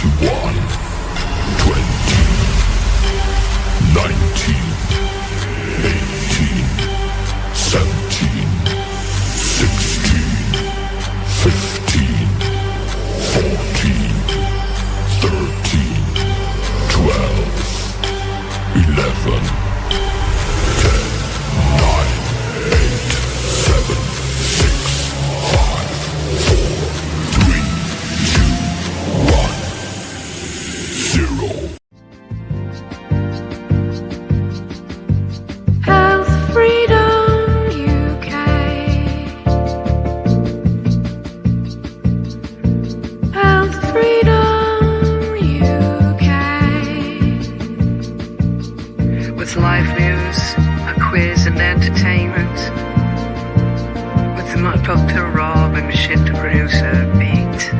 21, 20, 19, 18, 17, 16, 15, 14, 13, 12, 11, 10, 9, 8, 7, 6, 5, 4, 3, 2, 1, 0. Health Freedom UK. Health Freedom UK. With live news, a quiz and entertainment. With Dr. Rob and shit producer Pete.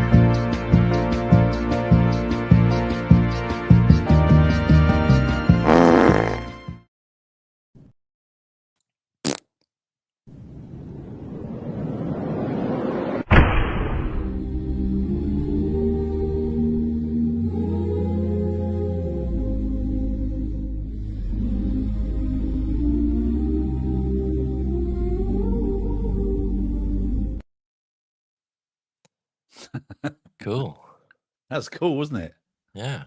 Cool. That's cool, wasn't it? Yeah.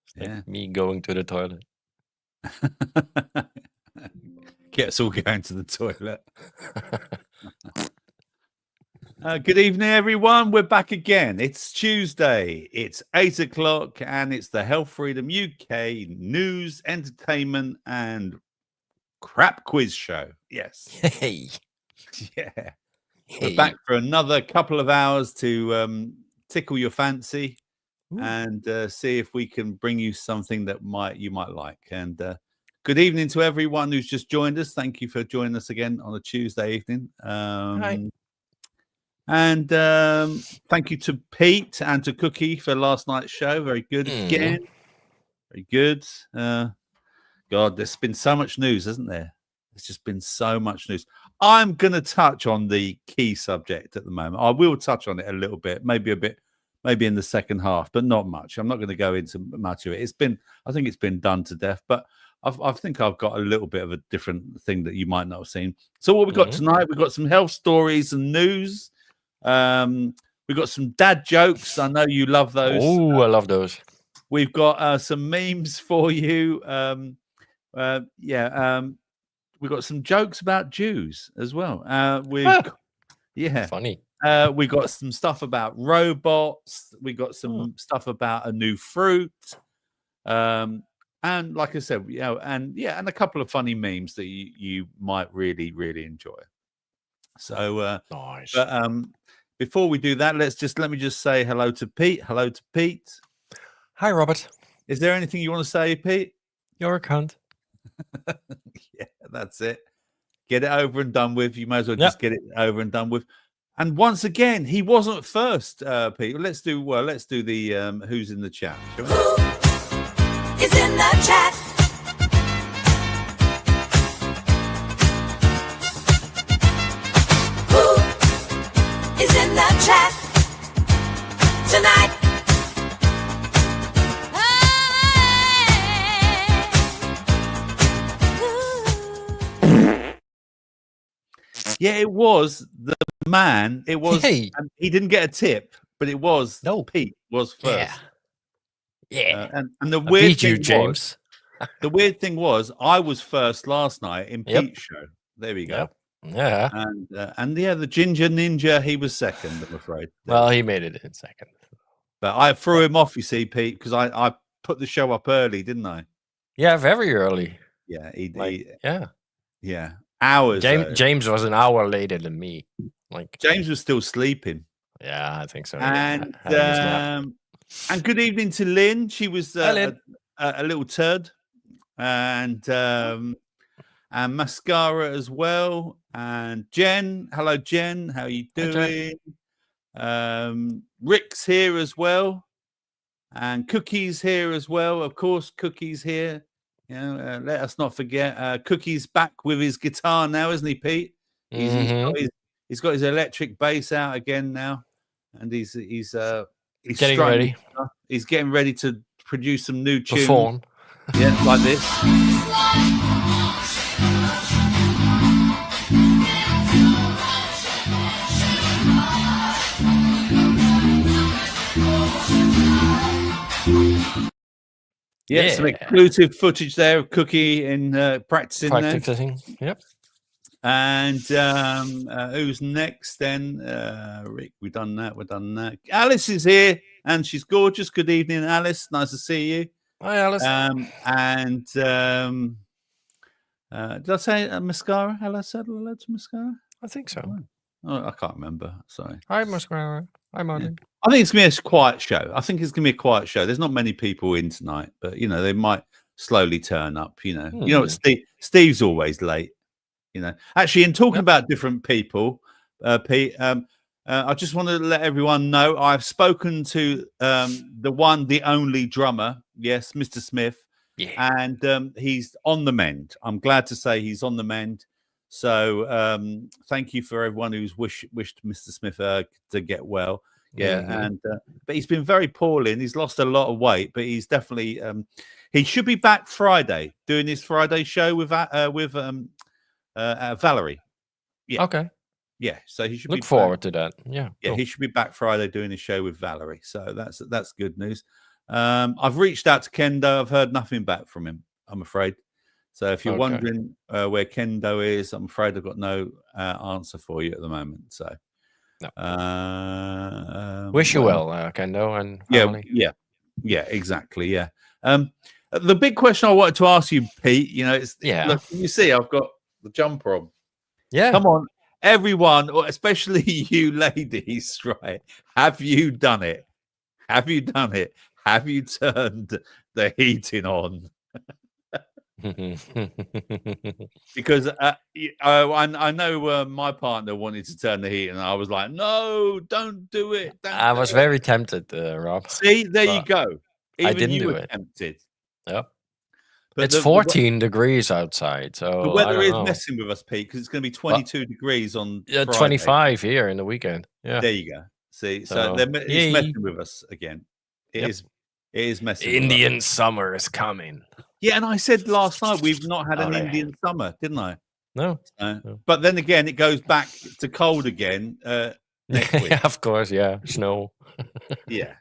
It's like Yeah. me going to the toilet. Get us all going to the toilet. Good evening, everyone. We're back again. It's Tuesday. It's 8 o'clock, and it's the Health Freedom UK news, entertainment, and crap quiz show. Yes. Hey. Yeah. Hey. We're back for another couple of hours to tickle your fancy and see if we can bring you something that you might like. And good evening to everyone who's just joined us. Thank you for joining us again on a Tuesday evening. Hi. And thank you to Pete and to Cookie for last night's show. Very good again. Very good. God, there's been so much news, hasn't there? There's just been so much news. I'm going to touch on the key subject at the moment. I will touch on it a little bit, maybe in the second half, but not much. I'm not going to go into much of it. I think it's been done to death, but I think I've got a little bit of a different thing that you might not have seen. So what we've got tonight, we've got some health stories and news. We've got some dad jokes. I know you love those. Oh, I love those. We've got some memes for you. We've got some jokes about Jews as well. Funny. We got some stuff about robots. We got some stuff about a new fruit. And like I said, and a couple of funny memes that you might really, really enjoy. So Nice. But before we do that, let me just say hello to Pete. Hello to Pete. Hi, Robert. Is there anything you want to say, Pete? You're a cunt. Yeah, that's it. Get it over and done with. You might as well just get it over and done with. And once again, he wasn't first, Pete. Let's do the who's in the chat. Shall we? Who is in the chat? Who is in the chat tonight? Yeah, it was the man. It was. Hey. And he didn't get a tip, but it was. No. Pete was first. Yeah. And the I weird beat you, thing James. the weird thing was, I was first last night in Pete's show. There we go. Yeah. And the Ginger Ninja, he was second, I'm afraid. Well, he made it in second. But I threw him off, you see, Pete, because I put the show up early, didn't I? Yeah, very early. Yeah, Yeah. Hours. James was an hour later than me. Like James was still sleeping. Yeah, I think so. And yeah. and good evening to Lynn. She was a little turd. And Mascara as well. And Jen, hello Jen, how are you doing? Rick's here as well. And Cookie's here as well. Of course, Cookie's here. Let us not forget. Cookie's back with his guitar now, isn't he, Pete? He's got his electric bass out again now, and he's He's Getting strutting ready. his stuff. He's getting ready to produce some new tunes. Perform. Yeah, like this. Yeah, some exclusive footage there of Cookie in practicing there. Practicing. Yep. And who's next then? Rick, we've done that. Alice is here and she's gorgeous. Good evening, Alice. Nice to see you. Hi, Alice. Did I say mascara? Hello, said hello to mascara? I think so. Oh, I can't remember. Sorry. Hi, mascara. Hi, Martin. Yeah. I think it's going to be a quiet show. There's not many people in tonight, but you know they might slowly turn up. You know what Steve's always late. You know, actually, in talking about different people, Pete, I just want to let everyone know I've spoken to the one, the only drummer. Yes, Mr. Smith. Yeah. And he's on the mend. I'm glad to say he's on the mend. So thank you for everyone who's wished Mr. Smith to get well. Yeah, and but he's been very poorly and he's lost a lot of weight. But he's definitely he should be back Friday doing his Friday show with Valerie. Yeah. Okay. Yeah. So he should look forward to that. Yeah. Yeah, cool. he should be back Friday doing his show with Valerie. So that's good news. I've reached out to Kendo. I've heard nothing back from him, I'm afraid. So if you're wondering where Kendo is, I'm afraid I've got no answer for you at the moment. So no. Wish you well, Kendo and family. Yeah, exactly. Yeah. The big question I wanted to ask you, Pete, you know, look, you see, I've got the jumper on. Yeah. Come on, everyone, or especially you ladies, right? Have you done it? Have you done it? Have you turned the heating on? Because I know my partner wanted to turn the heat, and I was like, "No, don't do it." I was very tempted, Rob. See, there you go. Even I didn't do were it. Tempted. Yep. But it's 14 degrees outside, so the weather is messing with us, Pete, because it's going to be 22 degrees on. Yeah, 25 here in the weekend. Yeah, there you go. See, so it's messing with us again. It is messing. Indian summer is coming. Yeah, and I said last night we've not had an Indian summer, didn't I? No. But then again, it goes back to cold again next week. Of course, yeah, snow. yeah.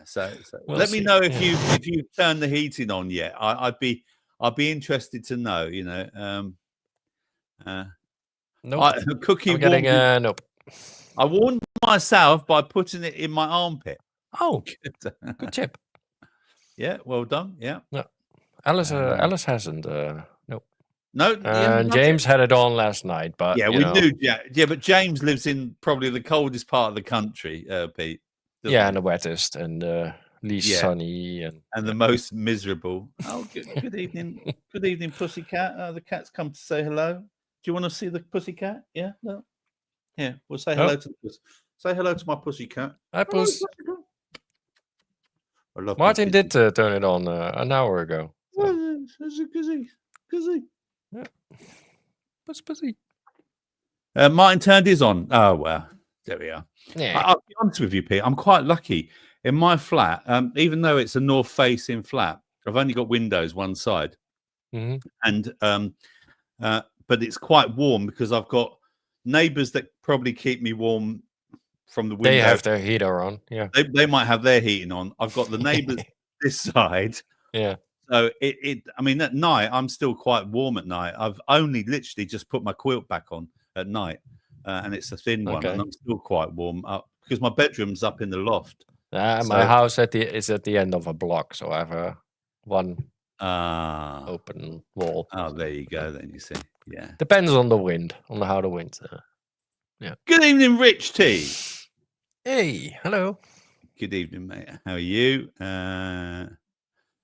So let me know if you turn the heating on yet. I'd be interested to know. You know, nope. Cookie. Nope. I warned myself by putting it in my armpit. Oh, good tip. Yeah, well done. Yeah. No. Alice hasn't. Nope. No. James had it on last night, but yeah, we knew. Yeah, but James lives in probably the coldest part of the country, Pete. Yeah, and the wettest and least sunny and the most miserable. Oh, good evening, good evening, pussycat. The cat's come to say hello. Do you want to see the pussycat? Yeah, no. Yeah, we'll say hello to the pussy. Say hello to my pussycat. Hi, puss. I love Martin did turn it on an hour ago. So. It's a kizzy. Yeah. Pussy. Martin turned his on. Oh, well, there we are. Yeah. I'll be honest with you, Pete. I'm quite lucky. In my flat, even though it's a north-facing flat, I've only got windows one side. Mm-hmm. And but it's quite warm because I've got neighbours that probably keep me warm from the window. They have their heater on. Yeah. They might have their heating on. I've got the neighbours this side. Yeah. So I mean, at night, I'm still quite warm at night. I've only literally just put my quilt back on at night, and it's a thin one, and I'm still quite warm up because my bedroom's up in the loft. My house is at the end of a block, so I have one open wall. Oh, there you go. Then you see, yeah. Depends on the wind, on how the wind. Yeah. Good evening, Rich T. Hey, hello. Good evening, mate. How are you?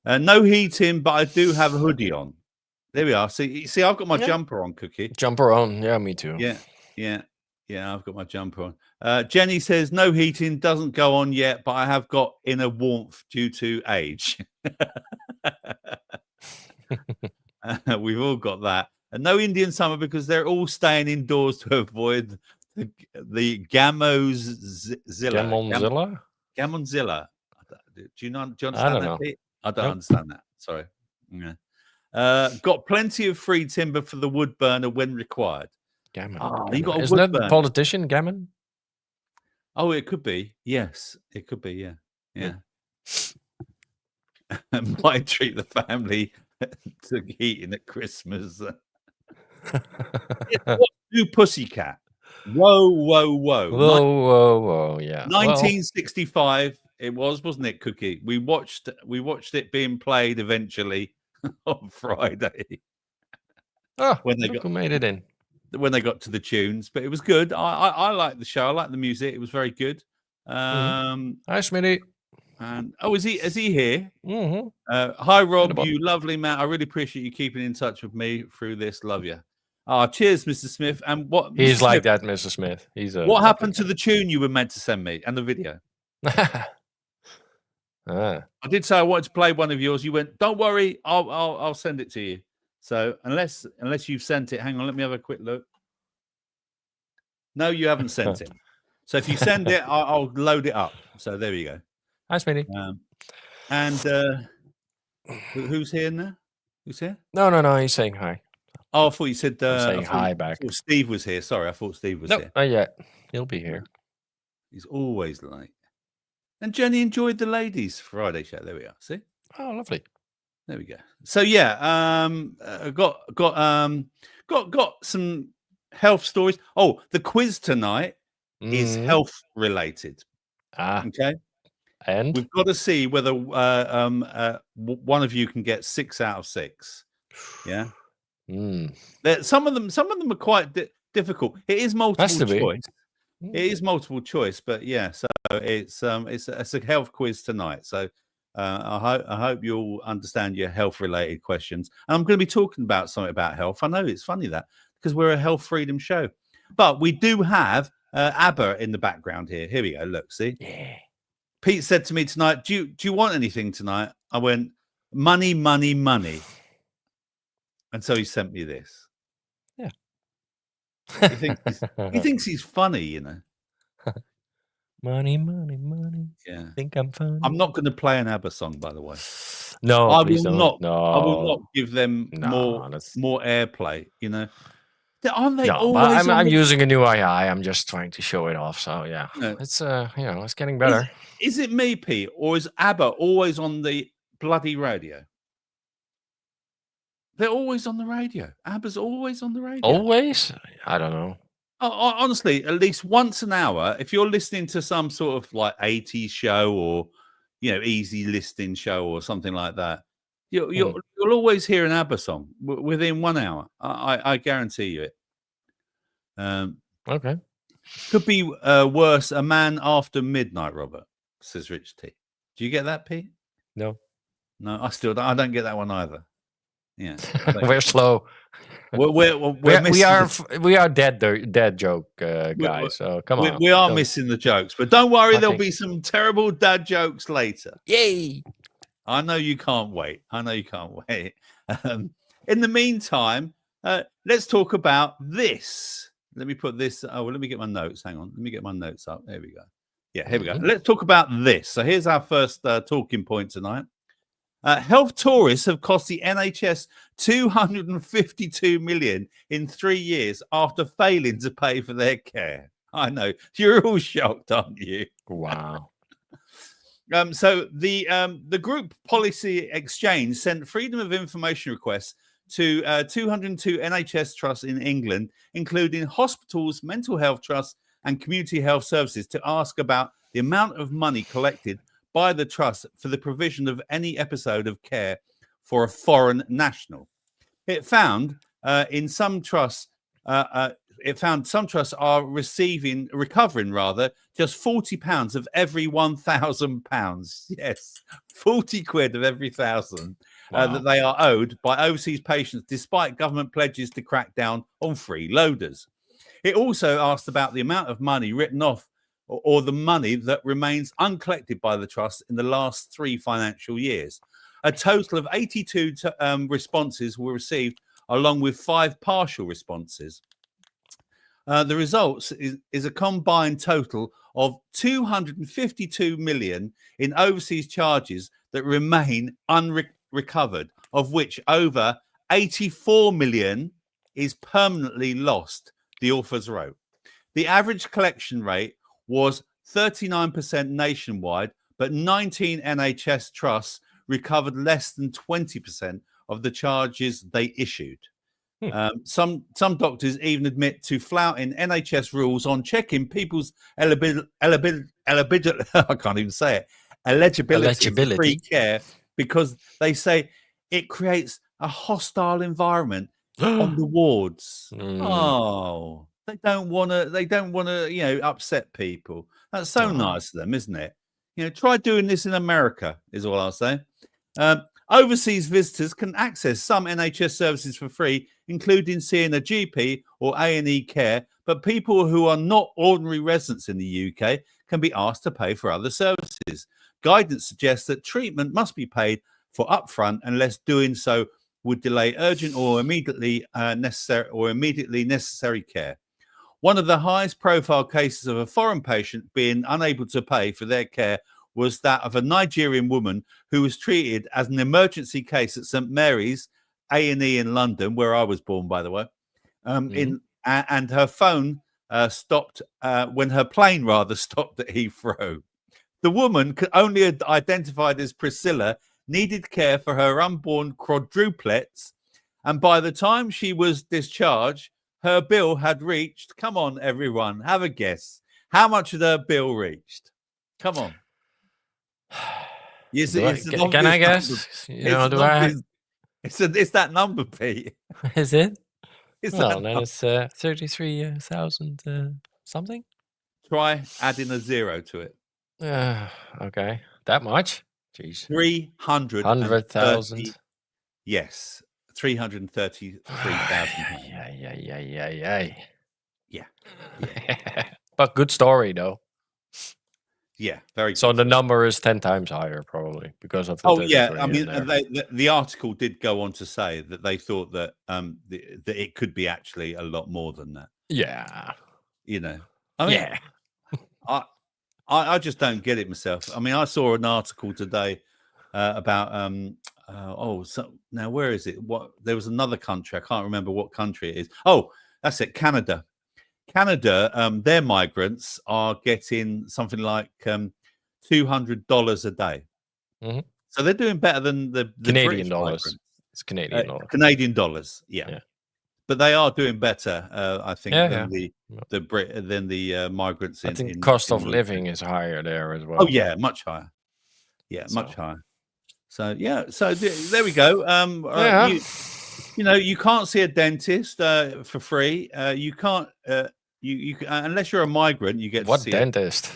No heating, but I do have a hoodie on. There we are. See, I've got my jumper on, Cookie. Jumper on. Yeah, me too. Yeah. I've got my jumper on. Jenny says no heating doesn't go on yet, but I have got inner warmth due to age. We've all got that. And no Indian summer because they're all staying indoors to avoid the Gamonzilla. Gammonzilla. Do you understand don't that, know. Pete? I don't Nope. understand that. Sorry. Yeah. Got plenty of free timber for the wood burner when required. Gammon. You got a Isn't wood that the burner. politician, Gammon? Oh, it could be. Yes, it could be. Yeah. Might treat the family to eating at Christmas. New Pussycat. Whoa. Whoa. Yeah. 1965. It was, wasn't it, Cookie? We watched it being played eventually on Friday. When they who made it in. When they got to the tunes, but it was good. I liked the show. I liked the music. It was very good. Hi, Smitty. And is he here? Mm-hmm. Hi, Rob. You lovely man. I really appreciate you keeping in touch with me through this. Love you. Cheers, Mr. Smith. And what? He's Mr. like Smith, that, Mr. Smith. What happened to the tune you were meant to send me and the video? I did say I wanted to play one of yours. You went, don't worry, I'll send it to you. So unless you've sent it, hang on, let me have a quick look. No, you haven't sent it. So if you send it, I'll load it up. So there you go. Hi, Smitty. And who's here now? Who's here? No. He's saying hi. Oh, I thought you said saying hi back. Steve was here. Sorry, I thought Steve was here. Not yet. He'll be here. He's always late. And Jenny enjoyed the ladies Friday show. There we are. See? Oh, lovely. There we go. So yeah, got some health stories. Oh, the quiz tonight is health related. Okay. And we've got to see whether one of you can get 6 out of 6. Yeah. Some of them are quite difficult. It is multiple choice. It is multiple choice, but yeah. So it's a health quiz tonight. So I hope you'll understand your health related questions. And I'm going to be talking about something about health. I know it's funny that because we're a health freedom show, but we do have ABBA in the background here. Here we go. Look, see. Yeah. Pete said to me tonight, do you want anything tonight? I went, money. And so he sent me this. Yeah. He thinks he's funny, you know. Money. Yeah. Think I'm funny. I'm not going to play an ABBA song, by the way. No, I please will don't. not. No. I will not give them more airplay, you know. Aren't they always? I'm using a new AI. I'm just trying to show it off. So yeah, it's it's getting better. Is it me, Pete, or is ABBA always on the bloody radio? They're always on the radio. ABBA's always on the radio. Always? I don't know. Honestly, at least once an hour, if you're listening to some sort of like 80s show or easy listening show or something like that, you'll always hear an ABBA song within 1 hour. I guarantee you it. Okay. Could be worse. A Man After Midnight, Robert, says Rich T. Do you get that, Pete? No. I don't get that one either. Yeah. We're slow. We are dead joke guys. So come on. We are missing the jokes, but don't worry, there'll be some terrible dad jokes later. Yay! I know you can't wait. In the meantime, let's talk about this. Let me put this. Let me get my notes. Hang on. Let me get my notes up. There we go. Yeah, here we go. Let's talk about this. So here's our first talking point tonight. Health tourists have cost the NHS 252 million in 3 years after failing to pay for their care. I know you're all shocked, aren't you? Wow. So the Group Policy Exchange sent freedom of information requests to 202 NHS trusts in England, including hospitals, mental health trusts, and community health services, to ask about the amount of money collected by the trust for the provision of any episode of care for a foreign national. It found some trusts are recovering just £40 of every £1,000. Yes, 40 quid of every 1,000 that they are owed by overseas patients, despite government pledges to crack down on freeloaders. It also asked about the amount of money written off or the money that remains uncollected by the trust in the last 3 financial years. A total of 82 responses were received, along with 5 partial responses. The results is a combined total of 252 million in overseas charges that remain unrecovered, of which over 84 million is permanently lost, the authors wrote. The average collection rate was 39% nationwide, but 19 NHS trusts recovered less than 20% of the charges they issued. Some doctors even admit to flouting NHS rules on checking people's eligibility I can't even say it, eligibility for free care, because they say it creates a hostile environment on the wards. Oh, they don't want to, upset people. That's so nice of them, isn't it? Try doing this in America, is all I'll say. Overseas visitors can access some NHS services for free, including seeing a GP or A&E care, but people who are not ordinary residents in the UK can be asked to pay for other services. Guidance suggests that treatment must be paid for upfront, unless doing so would delay urgent or immediately necessary care. One of the highest profile cases of a foreign patient being unable to pay for their care was that of a Nigerian woman who was treated as an emergency case at St Mary's A&E in London, where I was born, by the way. And her phone stopped when her plane stopped at Heathrow. The woman, only identified as Priscilla, needed care for her unborn quadruplets, and by the time she was discharged, her bill had reached. Come on, everyone, have a guess. How much had her bill reached? Come on. Can I guess? It's that number, Pete. Is it? It's then it's 33,000 something. Try adding a zero to it. Okay, that much? Jeez. 300,000. Yes, 333,000. Yeah. But good story though. Yeah, very. So the number is 10 times higher, probably, because of the. Oh yeah, I mean, the article did go on to say that they thought that that it could be actually a lot more than that. Yeah, I mean, I just don't get it myself. I mean, I saw an article today about so now where is it? There was another country. I can't remember what country it is. Oh, that's it, Canada. Their migrants are getting something like $200 a day. Mm-hmm. So they're doing better than the Canadian dollars. Migrants. It's Canadian dollars. Canadian dollars, yeah. But they are doing better, I think, than the migrants. I think cost of living is higher there as well. Oh yeah, much higher. Yeah, much higher. So so there we go. You can't see a dentist for free. You can't. You unless you're a migrant, you get what to see dentist?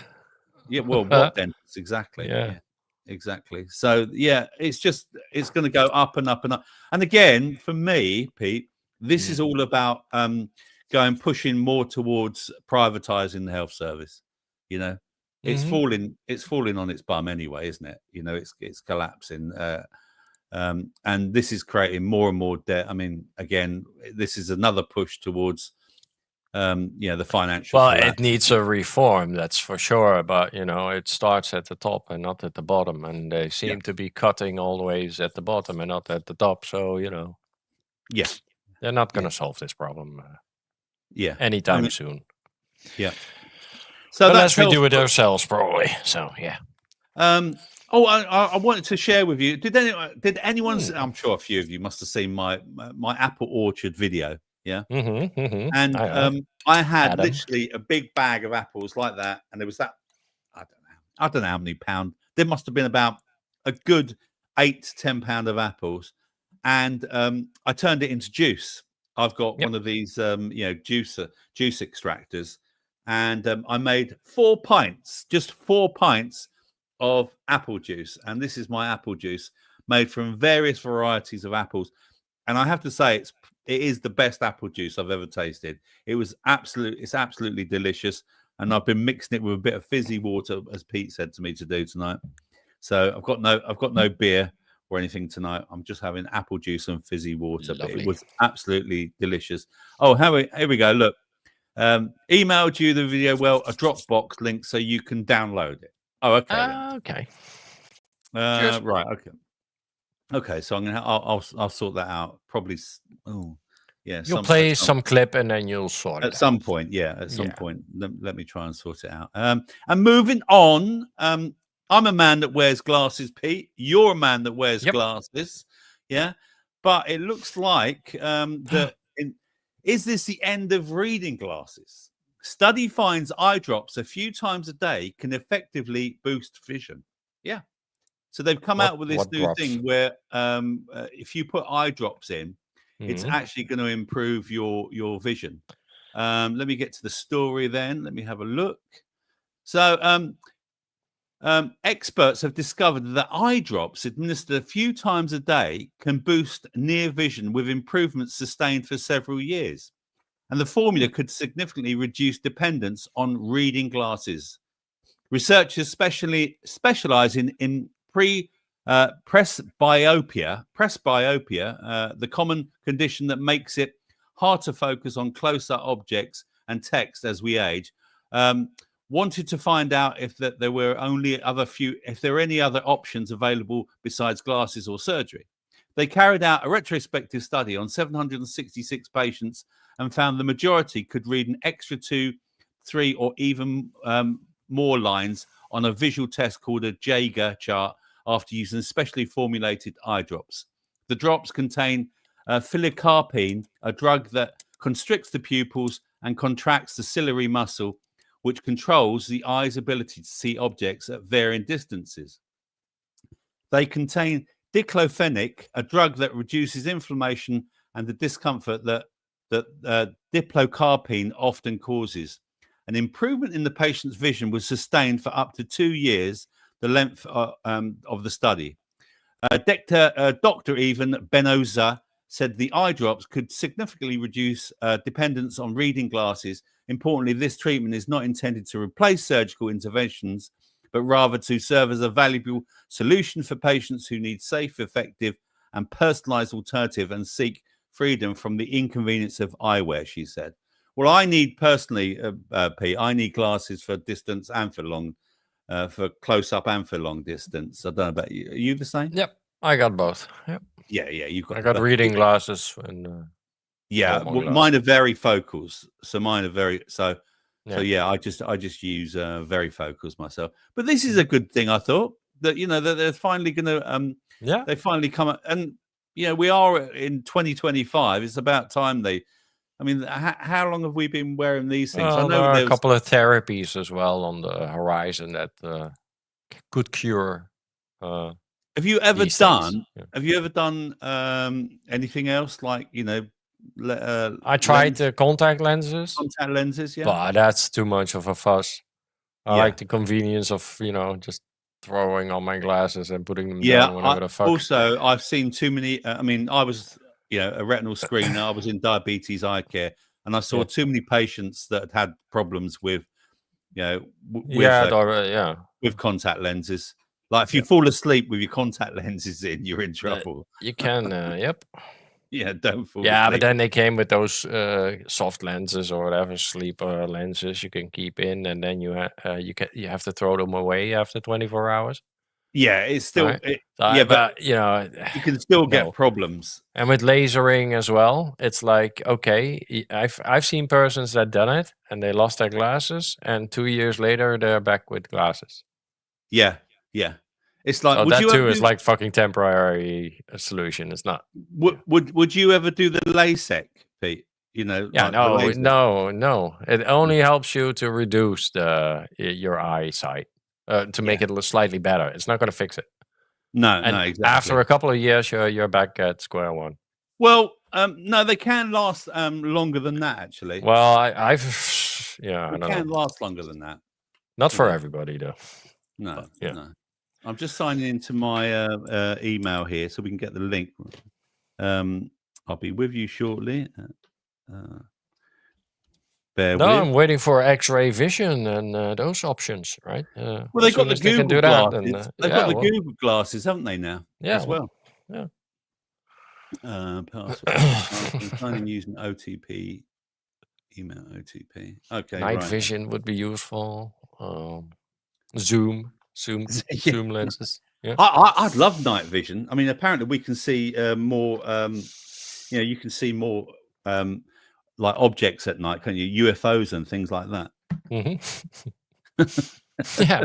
What dentist exactly? Yeah, exactly. So it's going to go up and up and up. And again, for me, Pete, this is all about pushing more towards privatizing the health service. It's falling on its bum anyway, isn't it? It's collapsing. And this is creating more and more debt. I mean, again, this is another push towards, the financial. Well, it needs a reform, that's for sure. But it starts at the top and not at the bottom, and they seem to be cutting always at the bottom and not at the top. So they're not going to solve this problem. Anytime soon. Yeah. So unless we do it ourselves, probably. So I wanted to share with you. Did anyone? I'm sure a few of you must have seen my apple orchard video. Yeah. And I had literally a big bag of apples like that, and there was that. I don't know how many pounds. There must have been about a good 8 to 10 pound of apples, and I turned it into juice. I've got one of these, juice extractors, and I made 4 pints, just 4 pints of apple juice, and this is my apple juice made from various varieties of apples, and I have to say it is the best apple juice I've ever tasted. It's absolutely delicious, and I've been mixing it with a bit of fizzy water, as Pete said to me to do tonight. So I've got no beer or anything tonight. I'm just having apple juice and fizzy water. Lovely. But it was absolutely delicious. Oh, here we go. Look, Emailed you the video. Well, a Dropbox link so you can download it. Oh, okay. Okay. Right. Okay. Okay. So I'll sort that out. Probably. Oh, yeah. You'll play some clip and then you'll sort it at out. some point. Yeah. At some point. Let me try and sort it out. And moving on. I'm a man that wears glasses, Pete. You're a man that wears glasses. Yeah. But it looks like that. Is this the end of reading glasses? Study finds eye drops a few times a day can effectively boost vision. Yeah. So they've come out with this new thing where if you put eye drops in, it's actually going to improve your vision. Let me get to the story then. Let me have a look. So experts have discovered that eye drops administered a few times a day can boost near vision with improvements sustained for several years. And the formula could significantly reduce dependence on reading glasses. Researchers specialize in presbyopia, the common condition that makes it hard to focus on closer objects and text as we age. Wanted to find out if there were any other options available besides glasses or surgery. They carried out a retrospective study on 766 patients and found the majority could read an extra 2, 3, or even more lines on a visual test called a Jaeger chart after using specially formulated eye drops. The drops contain pilocarpine, a drug that constricts the pupils and contracts the ciliary muscle, which controls the eye's ability to see objects at varying distances. They contain diclofenac, a drug that reduces inflammation and the discomfort that diplocarpine often causes. An improvement in the patient's vision was sustained for up to 2 years, the length of the study. Dr. Ivan Benoza said the eye drops could significantly reduce dependence on reading glasses. Importantly, this treatment is not intended to replace surgical interventions, but rather to serve as a valuable solution for patients who need safe, effective, and personalized alternative and seek freedom from the inconvenience of eyewear, she said. Well, I need personally, Pete, I need glasses for distance and for long, for close up and for long distance. I don't know about you. Are you the same? Yep, I got both. Yep. Yeah, you've got. I got reading glasses and. Mine are varifocals. So mine are So yeah, I just use varifocals myself. But this is a good thing, I thought, that that they're finally going to they finally come up, and we are in 2025. It's about time they. I mean, how long have we been wearing these things? Well, I know there are a couple of therapies as well on the horizon that could cure. Have you ever done? Yeah. Have you ever done anything else like I tried contact lenses. Contact lenses, yeah. But that's too much of a fuss. I like the convenience of just throwing on my glasses and putting them down whenever the fuck. Also, I've seen too many. I mean, I was a retinal screener. I was in diabetes eye care, and I saw too many patients that had problems with with contact lenses. Like if you fall asleep with your contact lenses in, you're in trouble. You can, yep. Yeah, don't fall. Yeah, asleep. but then they came with those soft lenses or whatever, sleeper lenses you can keep in, and then you have to throw them away after 24 hours. Yeah, it's still right? but you can still get problems. And with lasering as well, it's like I've seen persons that done it and they lost their glasses, and 2 years later they're back with glasses. Yeah. It's like is like fucking temporary solution. It's not. Would you ever do the LASIK, Pete? No. It only helps you to reduce your eyesight to make it look slightly better. It's not going to fix it. No, exactly. After a couple of years, you're back at square one. Well, no, they can last longer than that. Actually, well, I don't know. Can last longer than that. Not for everybody, though. No, no. I'm just signing into my email here so we can get the link. I'll be with you shortly. I'm waiting for X-ray vision and those options, right? Well, they've got the Google glasses. They've got the Google glasses, haven't they, now? Yeah. As well. Yeah. Password. I'm signing using OTP Email OTP. Okay, Night right. vision would be useful. Zoom Yeah. zoom lenses. Yeah. I'd love night vision. I mean, apparently we can see more. You can see more like objects at night, can you? UFOs and things like that. Yeah.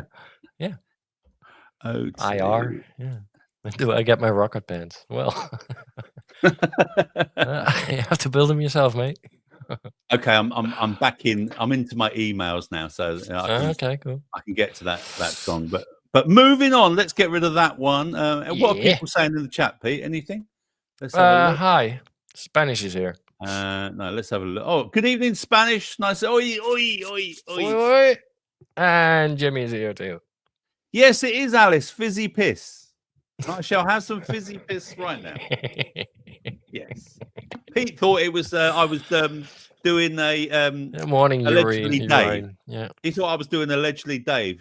Yeah. OT. IR. Yeah. Do I get my rocket pants? Well, you have to build them yourself, mate. Okay, I'm back in. I'm into my emails now, so Okay, cool. I can get to that song. But moving on, let's get rid of that one. What are Yeah. people saying in the chat, Pete? Anything? Let's have a look. Hi. Spanish is here. No, let's have a look. Oh, good evening, Spanish. Nice. Oi, oi, oi, oi. Oi, oi. And Jimmy is here too. Yes, it is Alice. Fizzy piss. I shall have some fizzy piss right now. Yes. Pete thought it was. I was doing a Morning allegedly urine. Yeah. He thought I was doing allegedly Dave.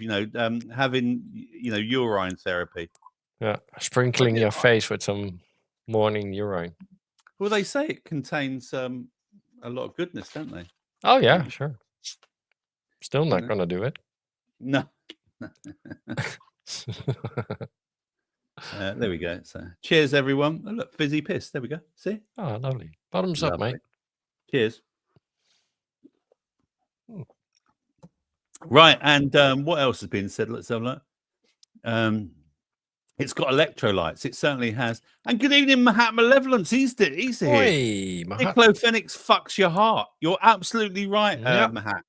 Having urine therapy. Yeah. Sprinkling your face with some morning urine. Well, they say it contains a lot of goodness, don't they? Oh yeah, sure. Still not gonna do it. No. There we go. So, cheers, everyone. Oh, look, fizzy piss. There we go. See? Oh, lovely. Bottoms up, mate. Cheers. Right, and what else has been said? Let's have a look. It's got electrolytes. It certainly has. And good evening, Mahat Malevolence. He's here. Oi, Mahat. Diclofenac fucks your heart. You're absolutely right, Yep. Mahat.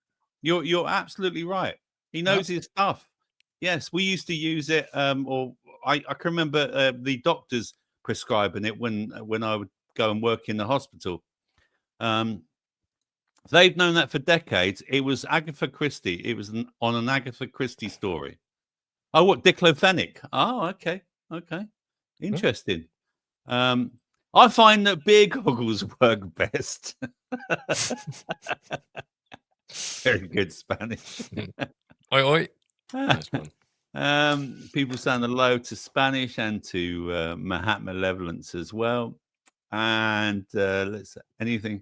You're absolutely right. He knows his stuff. Yes, we used to use it. Or I can remember the doctors prescribing it when I would go and work in the hospital. They've known that for decades. It was Agatha Christie. It was on an Agatha Christie story. Oh, what, diclofenac? Oh, okay. Interesting. I find that beer goggles work best. Very good Spanish. Oi, oi. Nice one. People saying hello to Spanish and to Mahat Malevolence as well. And let's anything.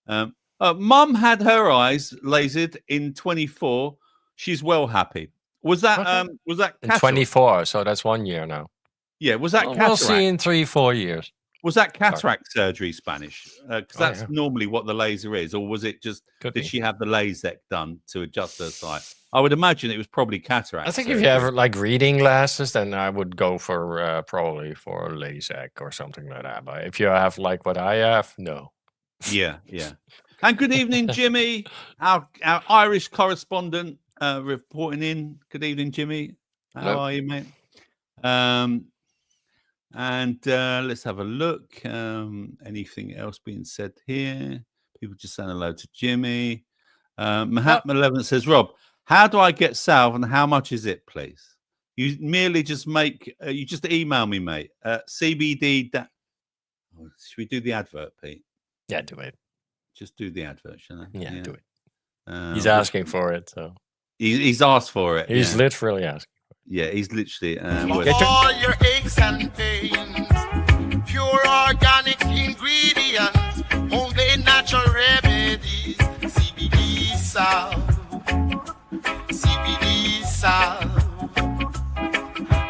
Mum had her eyes lasered in 24. She's well happy. Was that In cataract? 24, so that's 1 year now. Yeah, was that We'll cataract? see in 3-4 years. Was that cataract surgery Spanish? Because that's yeah. normally what the laser is, or was it just Could did be. she have the LASIK done to adjust her sight? I would imagine it was probably cataract. I think surgery. if you have like reading glasses, then I would go for probably for LASIK or something like that. But if you have like what I have, no. Yeah. And good evening, Jimmy, our Irish correspondent reporting in. Good evening, Jimmy. How Hello. are you, mate? And let's have a look. Anything else being said here? People just saying hello to Jimmy. Mahat Malevolent says, Rob, how do I get salve and how much is it, please? You merely just you just email me, mate. CBD. Should we do the advert, Pete? Yeah, do it. Just do the advert, shall I? Yeah, do it. He's asking for it, so he's asked for it. he's literally asking. Yeah, he's literally. All your aches and pains, pure organic ingredients, homemade natural remedies, CBD salve,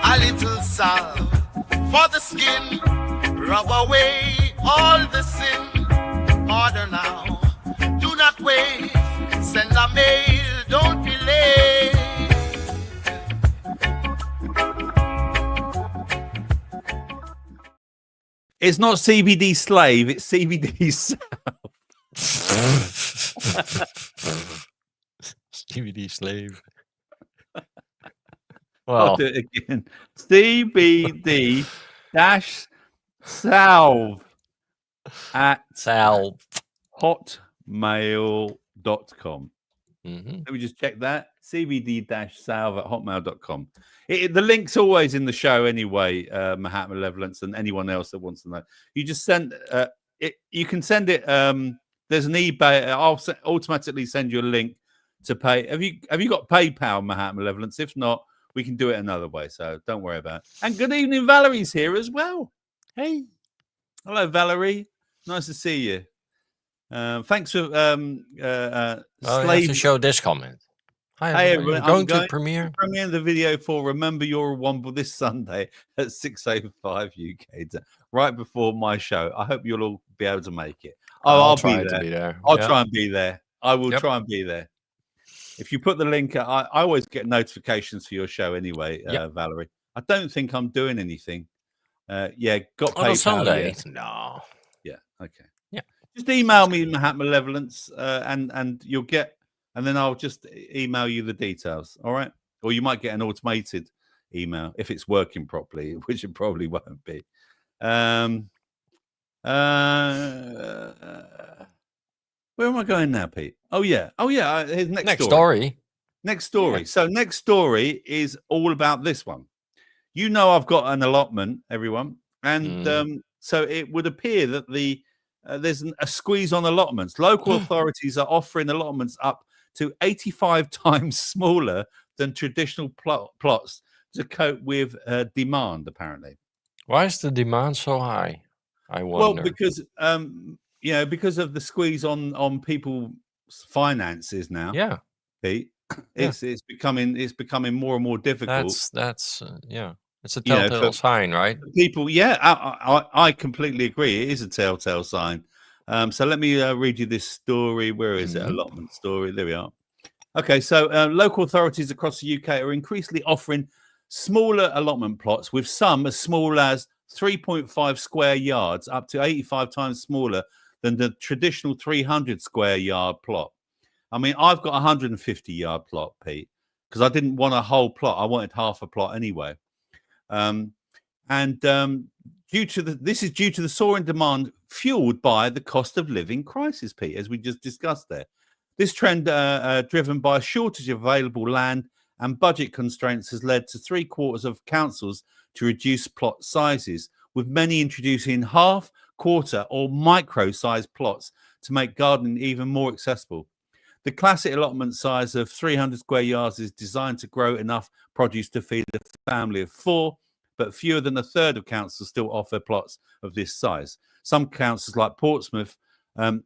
a little salve for the skin, rub away all the sin. Order now, do not wait, send a mail, don't be late. It's not CBD slave, it's CBD salve. CBD slave. I'll Well, do it again. CBD dash salve at salve. hotmail.com. Let me just check that. CBD-salve at hotmail.com. The link's always in the show anyway, Mahat Malevolence, and anyone else that wants to know. You just send it. You can send it. There's an eBay. I'll automatically send you a link to pay. Have you got PayPal, Mahat Malevolence? If not, we can do it another way. So don't worry about it. And good evening, Valerie's here as well. Hey, hello, Valerie. Nice to see you. Thanks for I have slave. to show this comment. Hi, Hey, everybody. everyone, Going to premiere. premiere the video for Remember You're a Womble this Sunday at 6:05 UK, right before my show. I hope you'll all be able to make it. I'll be try there. to be there. I'll Yeah. try and be there. I will Yep. try and be there. If you put the link, I always get notifications for your show anyway, Yep. Valerie. I don't think I'm doing anything. Yeah, got On a PayPal. Sunday? Yeah. No. Yeah. Okay. Yeah. Just email me Malevolence, and you'll get, and then I'll just email you the details. All right. Or you might get an automated email if it's working properly, which it probably won't be. Where am I going now, Pete? Oh yeah. Here's next story. Next story. Yeah. So next story is all about this one. You know, I've got an allotment, everyone, and so it would appear that there's a squeeze on allotments. Local authorities are offering allotments up to 85 times smaller than traditional plots to cope with demand. Apparently, Why is the demand so high? I wonder. well, because because of the squeeze on people's finances now. Yeah. Pete, it's becoming more and more difficult. That's yeah. It's a You know, telltale for- sign, right? People, yeah, I completely agree. It is a telltale sign. So let me read you this story. Where is it? Allotment story. There we are. Okay, so local authorities across the UK are increasingly offering smaller allotment plots, with some as small as 3.5 square yards, up to 85 times smaller than the traditional 300 square yard plot. I mean, I've got a 150 yard plot, Pete, because I didn't want a whole plot. I wanted half a plot anyway. This is due to the soaring demand fueled by the cost of living crisis, Pete, as we just discussed there. This trend, driven by a shortage of available land and budget constraints, has led to 3/4 of councils to reduce plot sizes, with many introducing half, quarter, or micro-sized plots to make gardening even more accessible. The classic allotment size of 300 square yards is designed to grow enough produce to feed a family of 4, but fewer than a third of councils still offer plots of this size. Some councils, like Portsmouth, are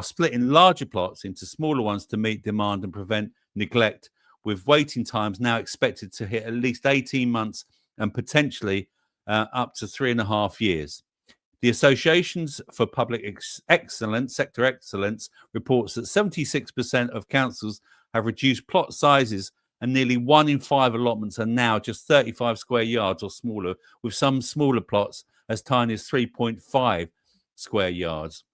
splitting larger plots into smaller ones to meet demand and prevent neglect, with waiting times now expected to hit at least 18 months and potentially up to 3.5 years. The Associations for Public Excellence, Sector Excellence, reports that 76% of councils have reduced plot sizes, and nearly 1 in 5 allotments are now just 35 square yards or smaller, with some smaller plots as tiny as 3.5 square yards.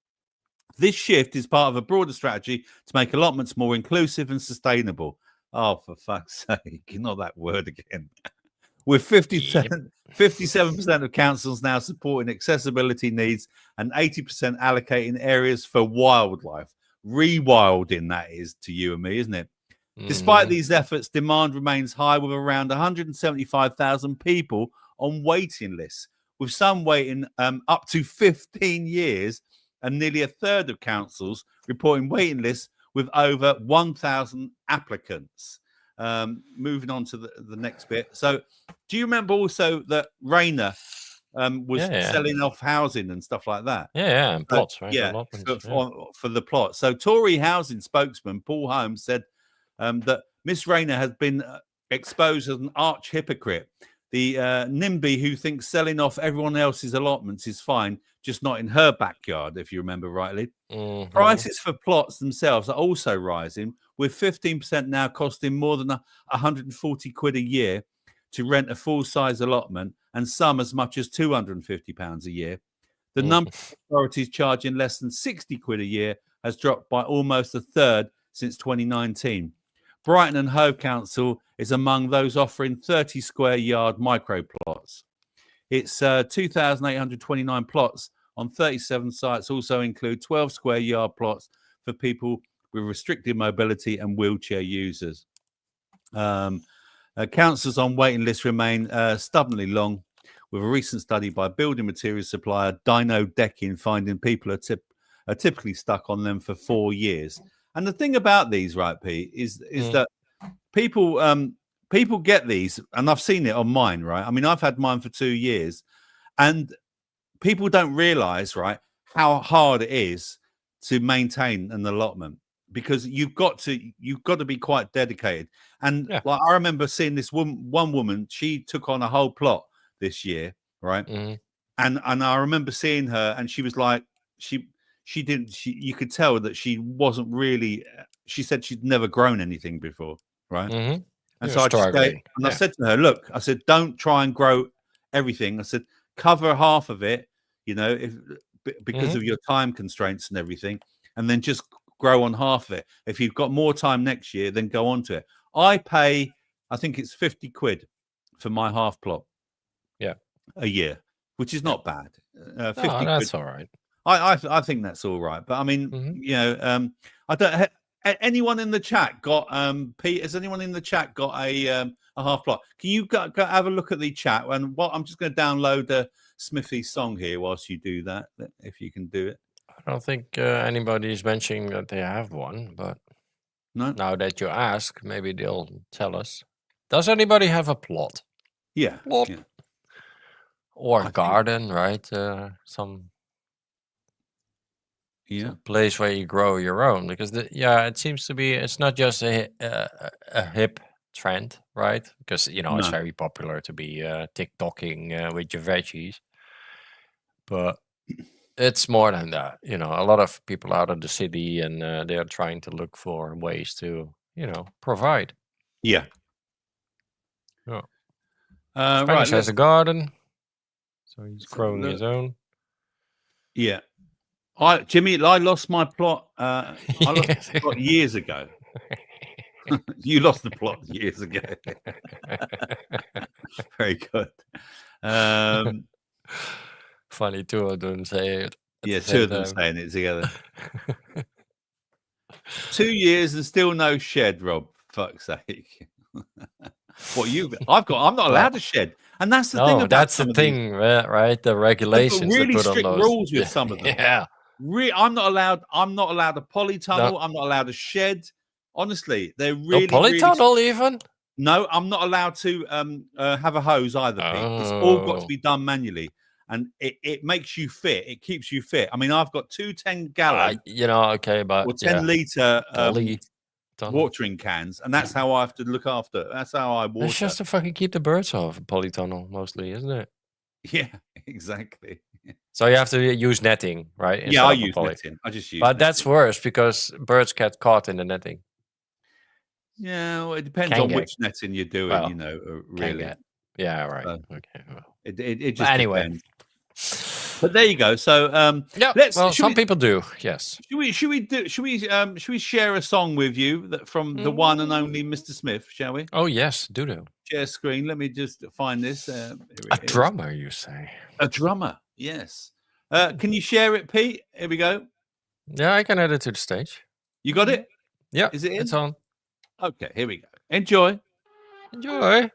This shift is part of a broader strategy to make allotments more inclusive and sustainable. Oh, for fuck's sake, not that word again. With 57% of councils now supporting accessibility needs and 80% allocating areas for wildlife. Rewilding, that is, to you and me, isn't it? Despite these efforts, demand remains high, with around 175,000 people on waiting lists, with some waiting up to 15 years, and nearly a third of councils reporting waiting lists with over 1,000 applicants. Moving on to the next bit. So, do you remember also that Rayner was selling off housing and stuff like that? Yeah, and plots, right? Yeah, for the plot. So, Tory housing spokesman Paul Holmes said that Miss Rayner has been exposed as an arch hypocrite. The NIMBY who thinks selling off everyone else's allotments is fine, just not in her backyard, if you remember rightly. Prices for plots themselves are also rising, with 15% now costing more than 140 quid a year to rent a full-size allotment, and some as much as £250 a year. The number of authorities charging less than 60 quid a year has dropped by almost a third since 2019. Brighton and Hove Council is among those offering 30 square yard micro plots. It's 2,829 plots on 37 sites, also include 12 square yard plots for people with restricted mobility and wheelchair users. Councils on waiting lists remain stubbornly long, with a recent study by building materials supplier Dino Decking finding people are typically stuck on them for 4 years. And the thing about these, right, Pete, is that people get these, and I've seen it on mine, right? I mean, I've had mine for 2 years, and people don't realise, right, how hard it is to maintain an allotment, because you've got to be quite dedicated. And Yeah. like I remember seeing this one woman, she took on a whole plot this year, right? Mhm. And I remember seeing her, and she was like, you could tell that she wasn't really. She said she'd never grown anything before, right? Mhm. And You're so I just struggling. I said to her, look, I said, don't try and grow everything. I said, cover half of it, because of your time constraints and everything, and then just grow on half of it. If you've got more time next year, then go on to it. I pay, I think it's 50 quid for my half plot. Yeah. A year, which is not bad. 50 No, that's quid. all right. I think that's all right. But I mean, I don't. Anyone in the chat got Pete? Has anyone in the chat got a half plot? Can you go have a look at the chat? And I'm just going to download a Smithy song here whilst you do that, if you can do it. I don't think anybody is mentioning that they have one, but No. now that you ask, maybe they'll tell us. Does anybody have a plot? Yeah. Plot. Yeah. Or I a garden, right? Some place where you grow your own, because it seems to be, it's not just a hip trend, right? Because it's very popular to be TikToking with your veggies, but it's more than that. A lot of people out of the city, and they are trying to look for ways to provide. Yeah. Spanish has a garden, so he's growing his own. Yeah. Jimmy, I lost my plot. I lost the plot years ago. You lost the plot years ago. Very good. Funny, two of them say it. Yeah, two of them saying it together. 2 years and still no shed, Rob. Fuck's sake. I'm not allowed to shed. And that's the thing about that's the thing, right? The regulations. Really put strict on those. rules with some of them. Yeah. I'm not allowed a polytunnel. No. I'm not allowed a shed. Honestly, they're really polytunnel even. No, I'm not allowed to have a hose either, Pete. It's all got to be done manually, and it makes you fit. It keeps you fit. I mean, I've got 2 10-gallon, okay, but or 10-liter watering cans, and that's how I have to look after. That's how I water. It's just to fucking keep the birds off. A polytunnel, mostly, isn't it? Yeah, exactly. So you have to use netting, right? Yeah, I use netting. I just use. But that's worse because birds get caught in the netting. Yeah, well, it depends on which netting you're doing. Really. Yeah, right. Okay. Well. It just depends. But there you go. So some people do. Yes. Should we share a song with you from the one and only Mr. Smith? Shall we? Oh yes, do. Share screen. Let me just find this. A drummer, you say? A drummer. Yes. Can you share it, Pete? Here we go. Yeah, I can add it to the stage. You got it? Yeah. Is it in? It's on. Okay, here we go. Enjoy. Enjoy.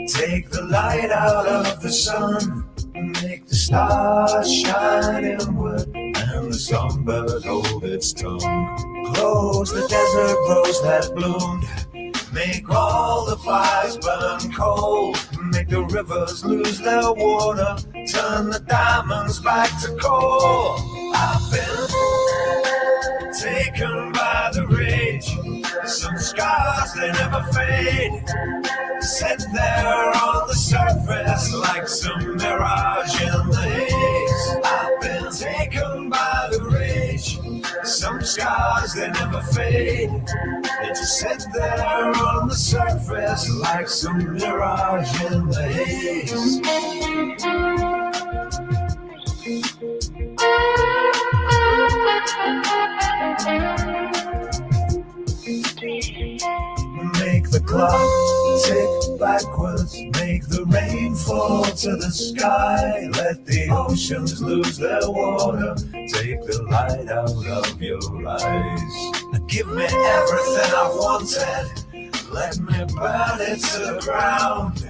Take the light out of the sun, make the stars shine inward, and the songbird hold its tongue. Close the desert rose that bloomed, make all the fires burn cold, make the rivers lose their water, turn the diamonds back to coal. I've been taken by the rage, some scars they never fade, sit there on the surface like some mirage in the haze. I've been taken by the rage, some scars they never fade, they just sit there on the surface like some mirage in the haze. Make the clock tick backwards, make the rain rain fall to the sky. Let the oceans lose their water. Take the light out of your eyes. Give me everything I've wanted. Let me burn it to the ground.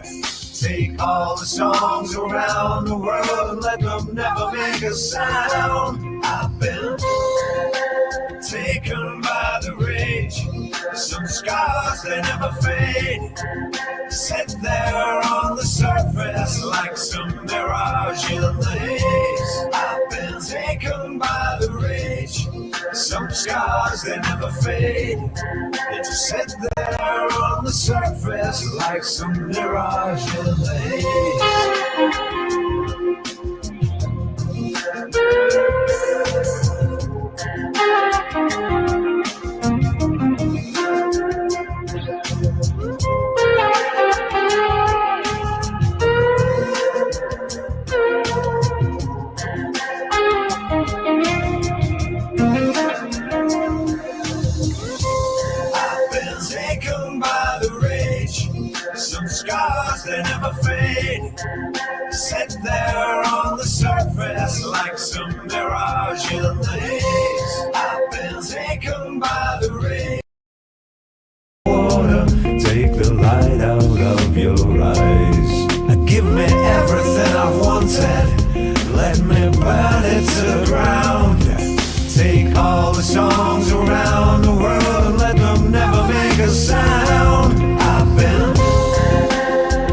Take all the songs around the world and let them never make a sound. I've been taken by the rage. Some scars, they never fade. Sit there on the surface like some mirage in the haze. I've been taken by the rage. Some scars, they never fade. They just sit there on the surface like some mirage in the haze. Scars, they never fade. Sit there on the surface like some mirage in the haze. I've been taken by the rain. Water, take the light out of your eyes. Give me everything I've wanted. Let me burn it to the ground. Take all the songs around the world and let them never make a sound. I've been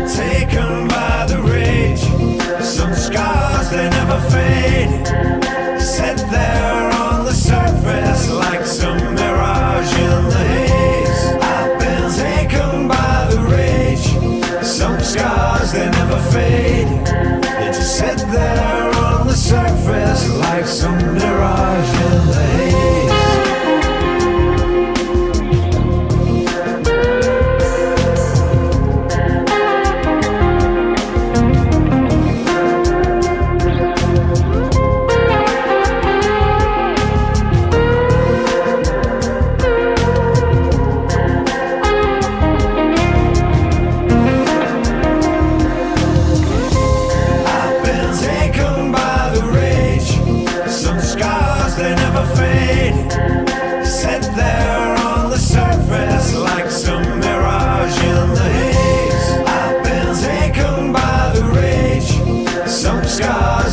taken by the rage. Some scars, they never fade. Sit there on the surface like some mirage in the haze. I've been taken by the rage. Some scars, they never fade. They just sit there on the surface like some mirage in the haze.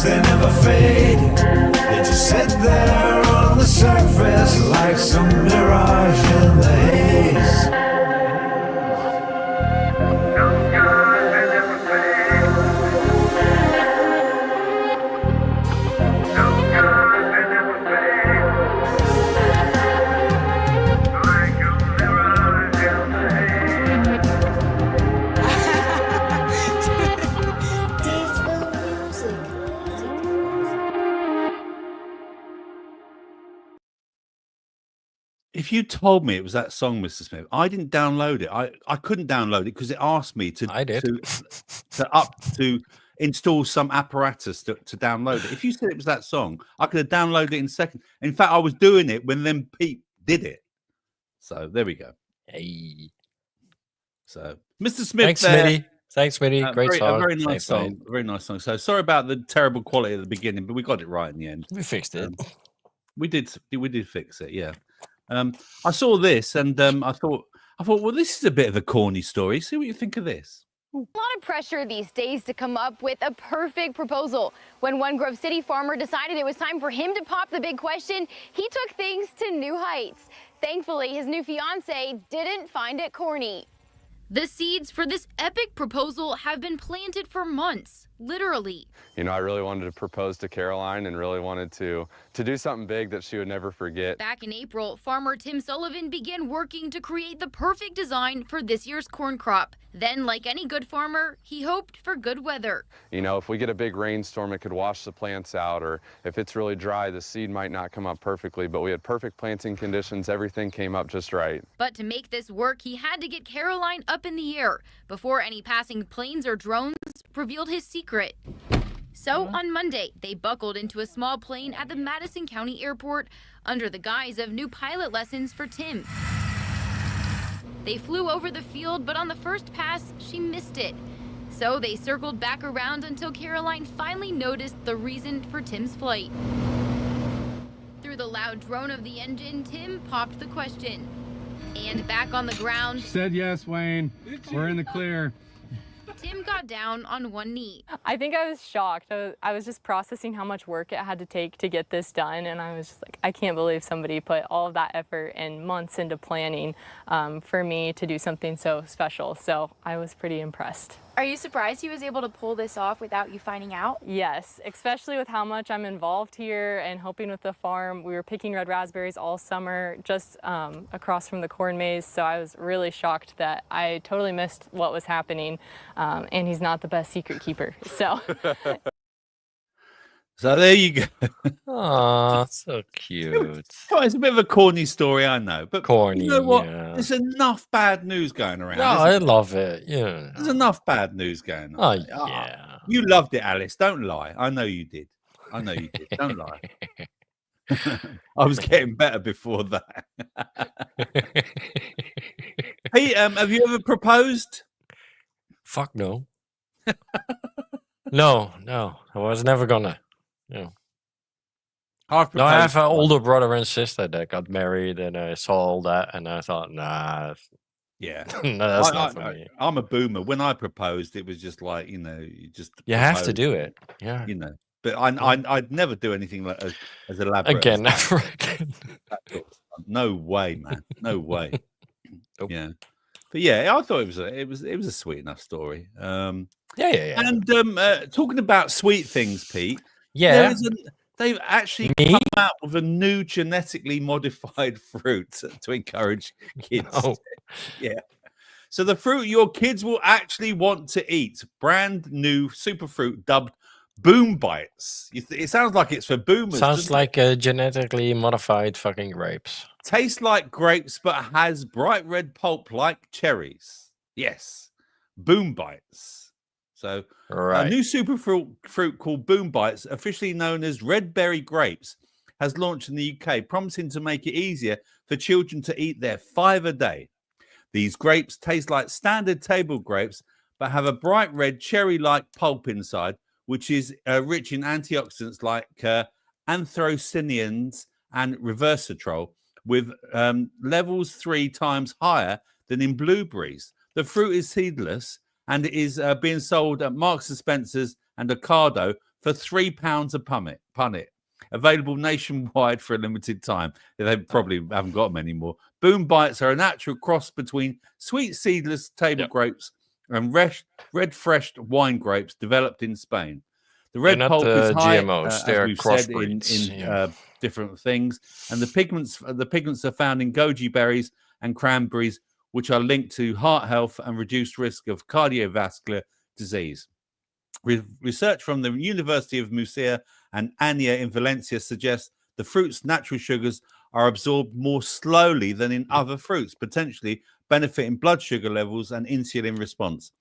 They never fade. They just sit there on the surface like some mirage in the haze. If you told me it was that song, Mr. Smith, I didn't download it. I couldn't download it because it asked me to I did. to install some apparatus to download it. If you said it was that song, I could have downloaded it in seconds. In fact, I was doing it when then Pete did it. So there we go. Hey. So Mr. Smith, Thanks, Smitty. Thanks, Smitty. Great song. A very nice Thanks, song. mate. A very nice song. So sorry about the terrible quality at the beginning, but we got it right in the end. We fixed it. We did fix it. Yeah. I saw this and I thought, well, this is a bit of a corny story. See what you think of this. A lot of pressure these days to come up with a perfect proposal. When one Grove City farmer decided it was time for him to pop the big question, he took things to new heights. Thankfully, his new fiance didn't find it corny. The seeds for this epic proposal have been planted for months, literally. You know, I really wanted to propose to Caroline and really wanted to do something big that she would never forget. Back in April, farmer Tim Sullivan began working to create the perfect design for this year's corn crop. Then, like any good farmer, he hoped for good weather. You know, if we get a big rainstorm, it could wash the plants out, or if it's really dry, the seed might not come up perfectly, but we had perfect planting conditions. Everything came up just right. But to make this work, he had to get Caroline up in the air before any passing planes or drones revealed his secret. So on Monday, they buckled into a small plane at the Madison County Airport under the guise of new pilot lessons for Tim. They flew over the field, but on the first pass, she missed it. So they circled back around until Caroline finally noticed the reason for Tim's flight. Through the loud drone of the engine, Tim popped the question. And back on the ground, Said yes, Wayne. We're in the clear. Tim got down on one knee. I think I was shocked. I was just processing how much work it had to take to get this done, and I was just like, I can't believe somebody put all of that effort and months into planning for me to do something so special. So I was pretty impressed. Are you surprised he was able to pull this off without you finding out? Yes, especially with how much I'm involved here and helping with the farm. We were picking red raspberries all summer just across from the corn maze, so I was really shocked that I totally missed what was happening, and he's not the best secret keeper. So there you go. Oh, so cute. It's a bit of a corny story, I know, but Corny, you know what? yeah. There's enough bad news going around. No, I love it. Yeah. There's enough bad news going on. Oh, yeah. You loved it, Alice. Don't lie. I know you did. Don't lie. I was getting better before that. Pete, have you ever proposed? Fuck no. No. I was never gonna. No. I've No, I have proposed an once. older brother and sister that got married, and I saw all that, and I thought, nah, Yeah. no, that's not for me. I'm a boomer. When I proposed, it was just like, you You have to propose, do it. Yeah. But I'd never do anything like as elaborate. Again, as never again. that. No way, man. No way. Nope. Yeah. But yeah, I thought it was a sweet enough story. Yeah. And talking about sweet things, Pete. Yeah. They've actually come out with a new genetically modified fruit to encourage kids. Oh. Yeah. So the fruit your kids will actually want to eat, brand new superfruit dubbed Boom Bites. It sounds like it's for boomers. Sounds like genetically modified fucking grapes. Tastes like grapes, but has bright red pulp like cherries. Yes. Boom Bites. So Right. a new superfruit called Boom Bites, officially known as red berry grapes, has launched in the UK, promising to make it easier for children to eat their 5 a day. These grapes taste like standard table grapes, but have a bright red cherry-like pulp inside, which is rich in antioxidants like anthocyanins and resveratrol, with levels 3 times higher than in blueberries. The fruit is seedless and it is being sold at Marks and Spencer's and Ocado for £3 a punnet. Available nationwide for a limited time. They probably haven't got them anymore. Boom Bites are a natural cross between sweet seedless table grapes and red fresh wine grapes developed in Spain. The red They're pulp not, is high, GMOs, as they're we've said, in crossbreeds, different things, and the pigments are found in goji berries and cranberries, which are linked to heart health and reduced risk of cardiovascular disease. Research from the University of Murcia and Ania in Valencia suggests the fruit's natural sugars are absorbed more slowly than in other fruits, potentially benefiting blood sugar levels and insulin response.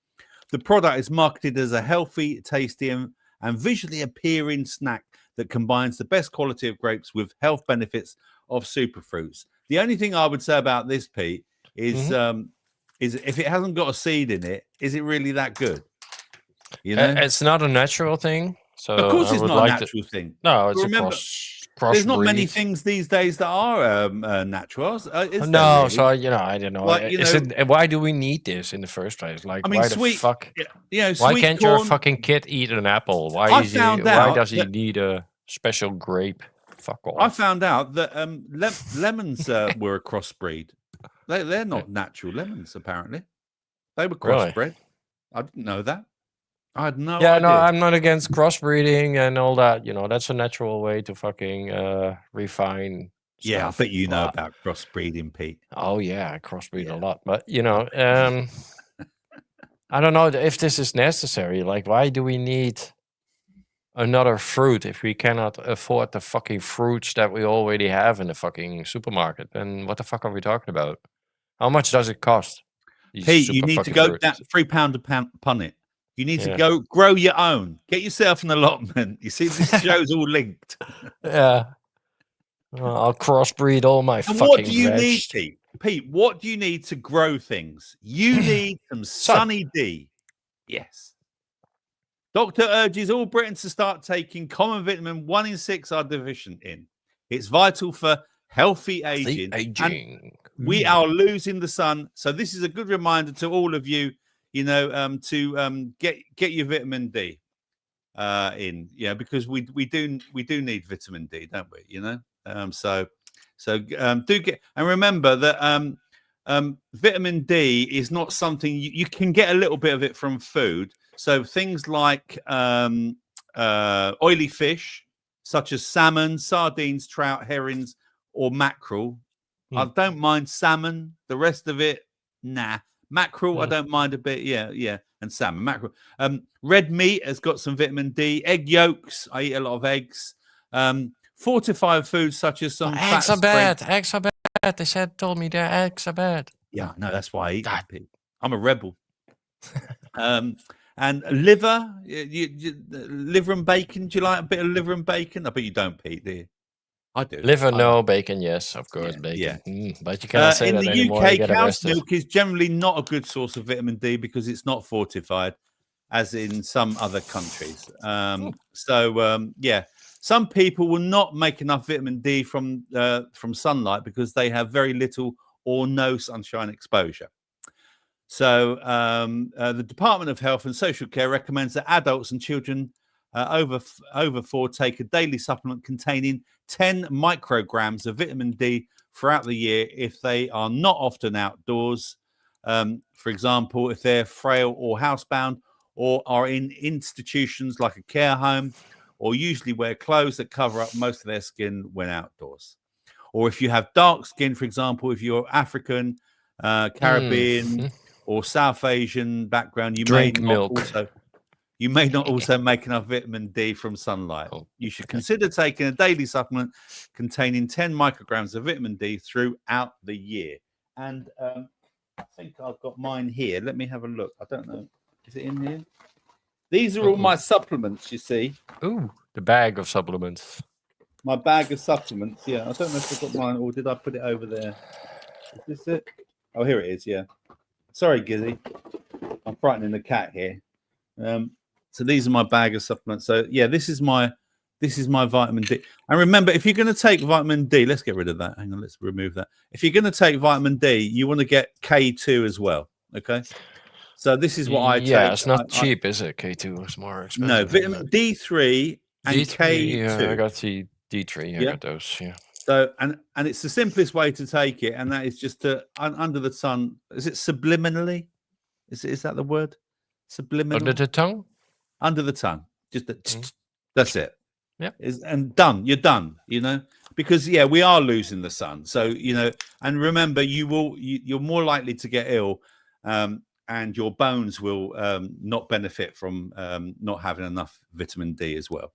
The product is marketed as a healthy, tasty, and visually appealing snack that combines the best quality of grapes with health benefits of superfruits. The only thing I would say about this, Pete, is if it hasn't got a seed in it, is it really that good? You know, It's not a natural thing. So of course, I it's would not like a natural thing. No, it's Remember, a cross. There's not many things these days that are natural. Is there No, really? so I don't know. Like, Why do we need this in the first place? Like, I mean, why sweet. the fuck? Why Sweet can't your corn- fucking kid eat an apple? Why I found why out does he that- need a special grape? Fuck off. I found out that lemons were a crossbreed. They're not natural lemons, apparently. They were Really? crossbred. I didn't know that. I had no Yeah, idea. no, I'm not against crossbreeding and all that. You know, that's a natural way to fucking refine. Yeah, I stuff, bet you know but- about crossbreeding, Pete. Oh yeah, I crossbreed a lot, but you know, I don't know if this is necessary. Like, why do we need another fruit if we cannot afford the fucking fruits that we already have in the fucking supermarket? Then what the fuck are we talking about? How much does it cost? These Pete, you super need to fucking go fruits? that £3 a punnet. You need to Yeah. go grow your own. Get yourself an allotment. You see, this show's all linked. Yeah. I'll crossbreed all my And fucking what do you veg. need, Pete? Pete, what do you need to grow things? You need some Sunny D. Yes. Doctor urges all Britons to start taking common vitamin 1 in 6 are deficient in. It's vital for healthy aging. And we are losing the sun. So this is a good reminder to all of you, to get your vitamin D in, because we do need vitamin D, don't we? So do get, and remember that vitamin D is not something you can get a little bit of it from food. So things like oily fish, such as salmon, sardines, trout, herrings, or mackerel. I don't mind salmon. The rest of it, nah. Mackerel, I don't mind a bit. Yeah. And salmon, mackerel. Red meat has got some vitamin D. Egg yolks. I eat a lot of eggs. Fortified foods such as some eggs are bad. Eggs are bad. They told me their eggs are bad. Yeah, no, that's why I eat them. I'm a rebel. And liver, liver and bacon. Do you like a bit of liver and bacon? I bet you don't, Pete, do you? I do. Liver, no. Bacon, yes, of course, bacon. Yeah. But you cannot say in that the anymore. UK, cow's milk is generally not a good source of vitamin D because it's not fortified, as in some other countries. Some people will not make enough vitamin D from sunlight because they have very little or no sunshine exposure. So the Department of Health and Social Care recommends that adults and children over 4 take a daily supplement containing 10 micrograms of vitamin D throughout the year if they are not often outdoors. For example, if they're frail or housebound or are in institutions like a care home, or usually wear clothes that cover up most of their skin when outdoors. Or if you have dark skin, for example, if you're African, Caribbean, or South Asian background, you may not also make enough vitamin D from sunlight. You should consider taking a daily supplement containing 10 micrograms of vitamin D throughout the year. And I think I've got mine here. Let me have a look. I don't know. Is it in here? These are all my supplements, you see. Ooh, the bag of supplements. My bag of supplements. Yeah, I don't know if I've got mine or did I put it over there? Is this it? Oh, here it is. Yeah. Sorry, Gizzy. I'm frightening the cat here. So these are my bag of supplements. So yeah, this is my vitamin D. And remember, if you're going to take vitamin D, let's get rid of that. Hang on, let's remove that. If you're going to take vitamin D, you want to get K2 as well. Okay. So this is what I take. Yeah, it's not cheap, is it? K2 is more expensive. No, vitamin D3 and K2. Yeah, I got D3. I got those. Yeah. So and it's the simplest way to take it, and that is just to under the sun. Is it subliminally? Is that the word? Subliminal. Under the tongue. Under the tongue. Just that's it. Yeah. And done. You're done. Because we are losing the sun. So and remember, you're more likely to get ill. And your bones will not benefit from not having enough vitamin D as well.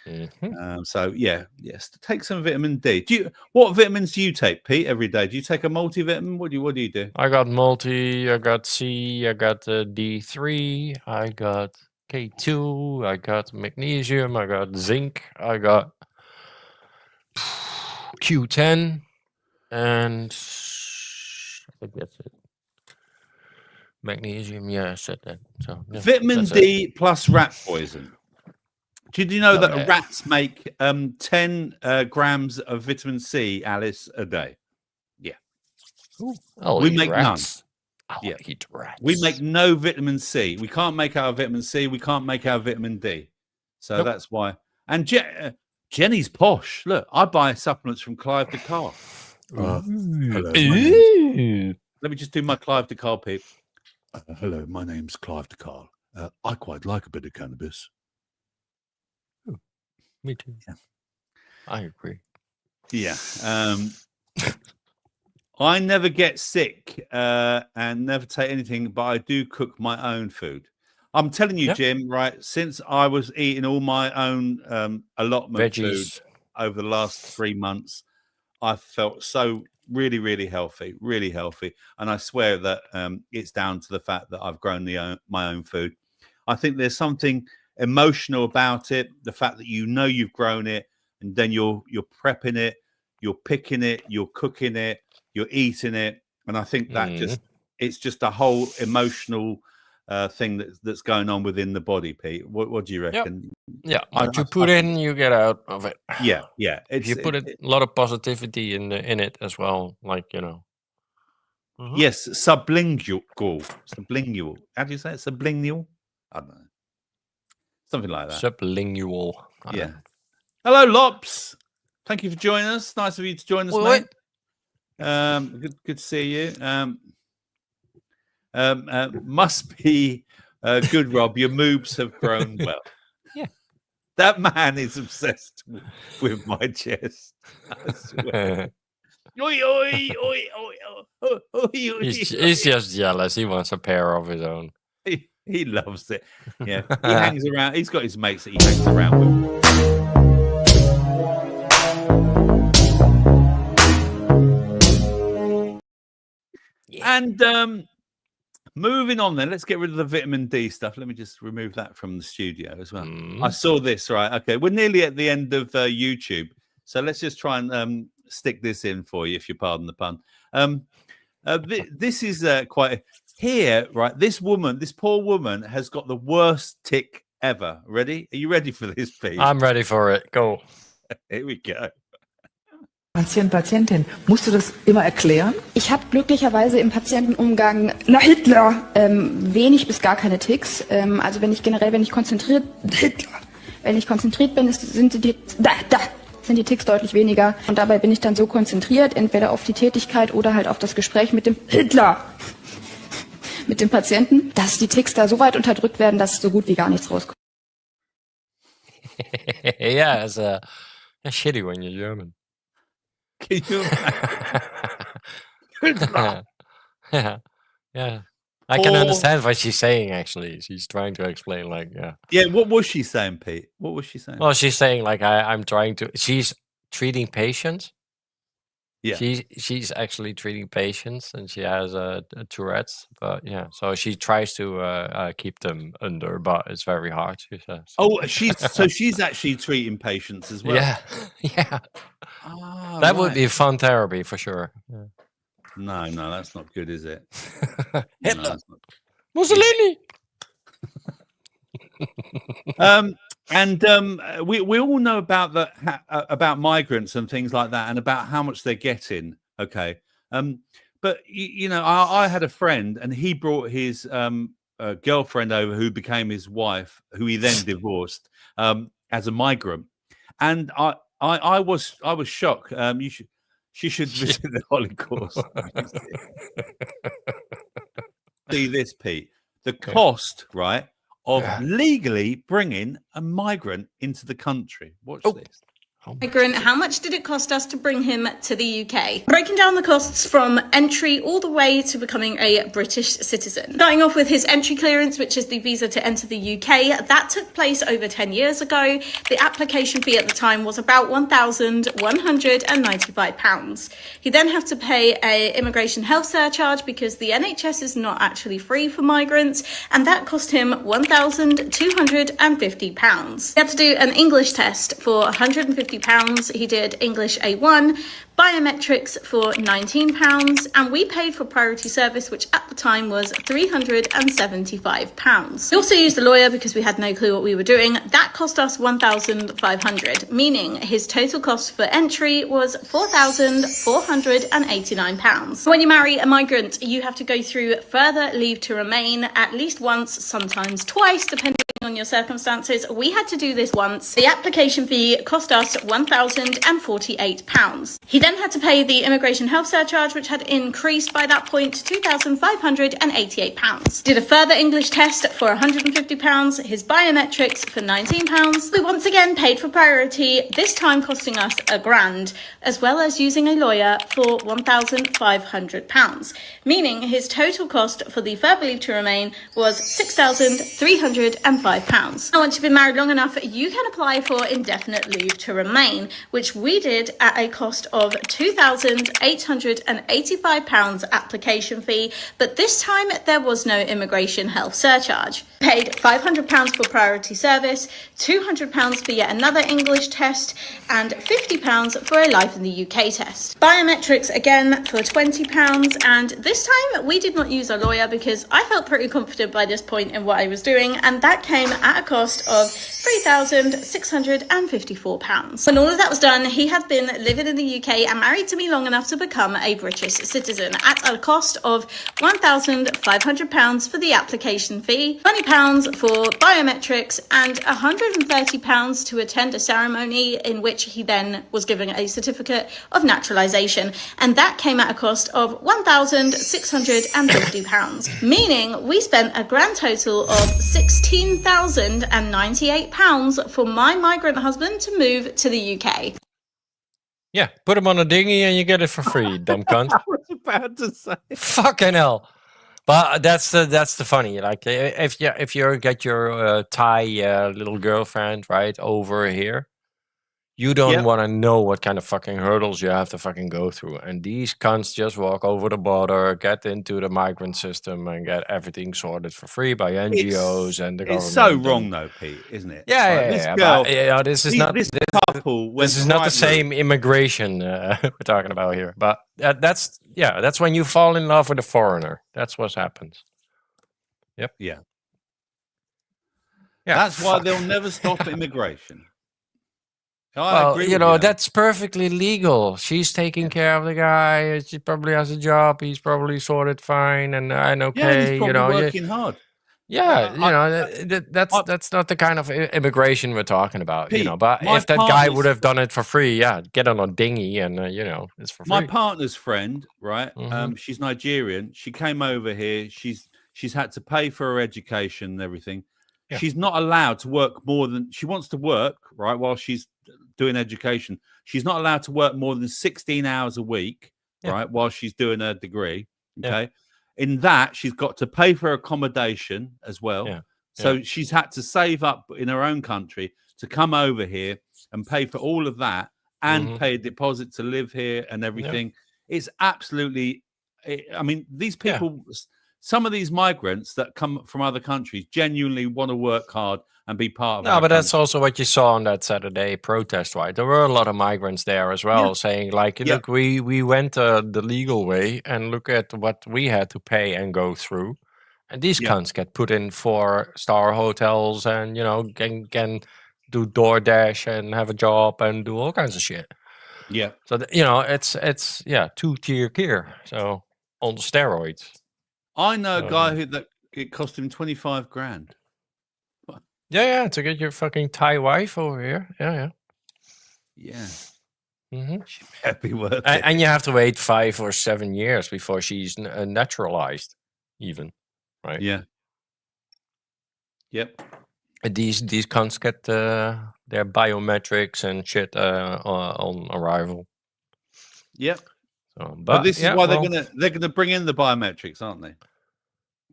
Yes, take some vitamin D. What vitamins do you take, Pete, every day? Do you take a multivitamin? What do you do? I got multi. I got C. I got D3. I got K2. I got magnesium. I got zinc. I got Q10, and I think that's it. Magnesium, I said that. So vitamin D plus rat poison. Did you know that rats make 10 grams of vitamin C, Alice, a day? Yeah. We make rats. None. Eat rats. We make no vitamin C. We can't make our vitamin C. We can't make our vitamin D. So that's why. And Jenny's posh. Look, I buy supplements from Clive de Carl. Hello. Let me just do my Clive de Carl, Pete. Hello, my name's Clive de Carl. I quite like a bit of cannabis. Me too. Yeah. I agree. Yeah. I never get sick and never take anything, but I do cook my own food. I'm telling you, Jim, right, since I was eating all my own allotment food over the last 3 months, I felt so really, really healthy. And I swear that it's down to the fact that I've grown my own food. I think there's something emotional about it, the fact that you've grown it, and then you're prepping it, you're picking it, you're cooking it, you're eating it. And I think that it's just a whole emotional thing that's going on within the body, Pete. What do you reckon? Yeah, what you put in, you get out of it. Yeah. If you put a lot of positivity in it as well, like Yes, sublingual. How do you say it? Sublingual? I don't know. Something like that. Sublingual. Yeah. Hello, Lops. Thank you for joining us. Nice of you to join us, mate. Good to see you. Must be good, Rob. Your moves have grown well. Yeah. That man is obsessed with my chest. I swear. Oi, oi, oi, oi, oi, He's just jealous. He wants a pair of his own. He loves it. Yeah. He hangs around. He's got his mates that he hangs around with. And moving on then, let's get rid of the vitamin D stuff. Let me just remove that from the studio as well. I saw this, right? Okay, we're nearly at the end of YouTube. So let's just try and stick this in for you, if you pardon the pun. This is quite... Here, right, this poor woman has got the worst tick ever. Ready? Are you ready for this, Pete? I'm ready for it. Go. Here we go. Patient, Patientin, musst du das immer erklären? Ich habe glücklicherweise im Patientenumgang nach Hitler wenig bis gar keine Ticks. Also wenn ich konzentriert bin, sind die Ticks deutlich weniger. Und dabei bin ich dann so konzentriert, entweder auf die Tätigkeit oder halt auf das Gespräch mit dem Hitler, mit dem Patienten, dass die Ticks da so weit unterdrückt werden, dass so gut wie gar nichts rauskommt. Yeah, it's shitty when you're German. Can you yeah. I can understand what she's saying, actually. She's trying to explain, Yeah, what was she saying, Pete? What was she saying? Well, she's saying, I'm trying to... She's treating patients. Yeah. She's actually treating patients, and she has a Tourette's. But, yeah, so she tries to keep them under, but it's very hard, she says. Oh, she's actually treating patients as well? Yeah, yeah. That would be fun therapy, for sure. Yeah. No, that's not good, is it? Hitler. Mussolini. We all know about migrants and things like that, and about how much they're getting. Okay, but I had a friend, and he brought his girlfriend over, who became his wife, who he then divorced as a migrant, and I was shocked. She should visit the Holocaust. See this, Pete. The cost, right, of legally bringing a migrant into the country. Watch this. Migrant, how much did it cost us to bring him to the UK? Breaking down the costs from entry all the way to becoming a British citizen. Starting off with his entry clearance, which is the visa to enter the UK. That took place over 10 years ago. The application fee at the time was about £1,195. He then had to pay an immigration health surcharge because the NHS is not actually free for migrants, and that cost him £1,250. He had to do an English test for £150. He did English A1, biometrics for £19, and we paid for priority service, which at the time was £375. We also used a lawyer because we had no clue what we were doing. That cost us £1,500, meaning his total cost for entry was £4,489. When you marry a migrant, you have to go through further leave to remain at least once, sometimes twice, depending on your circumstances. We had to do this once. The application fee cost us £1,048. He then had to pay the immigration health surcharge, which had increased by that point to £2,588. Did a further English test for £150, his biometrics for £19. We once again paid for priority, this time costing us £1,000, as well as using a lawyer for £1,500, meaning his total cost for the further leave to remain was £6,305. Now, once you've been married long enough, you can apply for indefinite leave to remain, which we did at a cost of £2,885 application fee, but this time there was no immigration health surcharge. Paid £500 for priority service, £200 for yet another English test, and £50 for a life in the UK test. Biometrics again for £20, and this time we did not use a lawyer because I felt pretty confident by this point in what I was doing, and that came at a cost of £3,654. When all of that was done, he had been living in the UK and married to me long enough to become a British citizen at a cost of £1,500 for the application fee, £20 for biometrics, and £130 to attend a ceremony in which he then was given a certificate of naturalisation, and that came at a cost of £1,650, meaning we spent a grand total of £16,098 for my migrant husband to move to the UK. Yeah, put him on a dinghy and you get it for free, dumb cunt. I was about to say. Fucking hell. But that's the funny. Like if you get your Thai little girlfriend right over here, you don't want to know what kind of fucking hurdles you have to fucking go through. And these cunts just walk over the border, get into the migrant system, and get everything sorted for free by NGOs and the government. It's so wrong, though, Pete, isn't it? Yeah, Girl, this is not this couple. This is not the same immigration we're talking about here. But that's when you fall in love with a foreigner. That's what happens. Yep. Yeah. Yeah. That's why they'll never stop immigration. Well, you know, that's perfectly legal. She's taking care of the guy. She probably has a job. He's probably sorted fine and okay. Yeah, he's probably you know, working hard. Yeah, that's not the kind of immigration we're talking about. Pete, you know, but if that guy would have done it for free, get on a dinghy and it's for free. My partner's friend, right? Mm-hmm. She's Nigerian. She came over here. She's had to pay for her education and everything. Yeah. She's not allowed to work more than she wants to work, right? While she's doing education, she's not allowed to work more than 16 hours a week, right? While she's doing her degree. Okay. In that, she's got to pay for accommodation as well. Yeah. So she's had to save up in her own country to come over here and pay for all of that and pay a deposit to live here and everything. It's absolutely, I mean, these people, some of these migrants that come from other countries genuinely want to work hard and be part of No, but that's also what you saw on that Saturday protest, right? There were a lot of migrants there as well, saying like, look, we went the legal way and look at what we had to pay and go through. And these cunts get put in 4-star hotels and, you know, can do DoorDash and have a job and do all kinds of shit. Yeah. So, you know, it's 2-tier gear. So on steroids. I know a guy that it cost him 25 grand. Yeah, to get your fucking Thai wife over here. Yeah. Mm-hmm. She better be worth it. And you have to wait 5 or 7 years before she's naturalized, even, right? Yeah. Yep. And these cunts get their biometrics and shit on arrival. Yep. So, but this is why they're gonna bring in the biometrics, aren't they?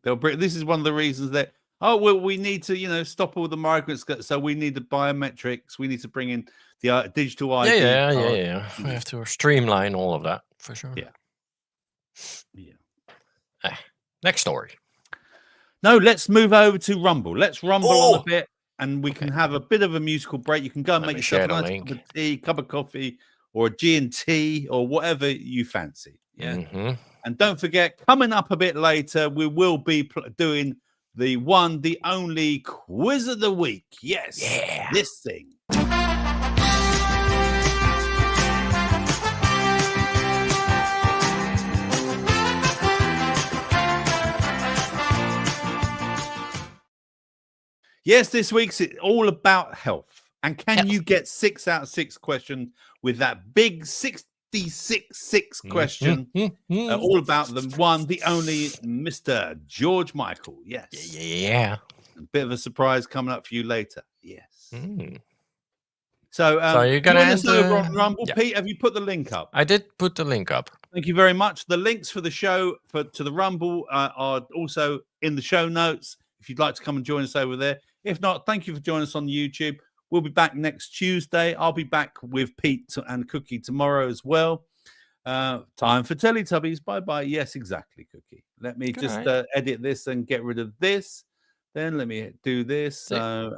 They'll bring. This is one of the reasons that. Oh, well, we need to, you know, stop all the migrants. So we need the biometrics. We need to bring in the digital ID. Yeah. We have to streamline all of that for sure. Yeah. Next story. No, let's move over to Rumble. Let's rumble on a bit, and we can have a bit of a musical break. You can go and make yourself a nice cup of tea, cup of coffee, or a G&T, or whatever you fancy. Yeah. Mm-hmm. And don't forget, coming up a bit later, we will be doing the one, the only quiz of the week. Yes. Yeah. This thing. Yes, this week's all about health. And can you get 6 out of 6 questions with that big 66 question? All about the one, the only Mr. George Michael. Yes. Yeah. A bit of a surprise coming up for you later. Yes. So you're going to answer over on Rumble. Pete, have you put the link up? I did put the link up. Thank you very much. The links for the show to the Rumble are also in the show notes if you'd like to come and join us over there. If not, thank you for joining us on YouTube. We'll be back next Tuesday. I'll be back with Pete and Cookie tomorrow as well. Time for Teletubbies. Bye-bye. Yes, exactly, Cookie. Let me just edit this and get rid of this. Then let me do this. So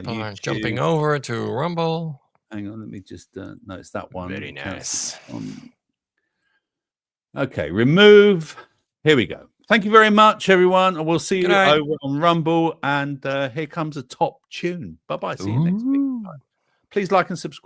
People are jumping over to Rumble. Hang on, let me just no, it's that one. Very nice. Okay, remove. Here we go. Thank you very much, everyone. And we'll see you over on Rumble. And here comes a top tune. Bye-bye. See you next week. Please like and subscribe.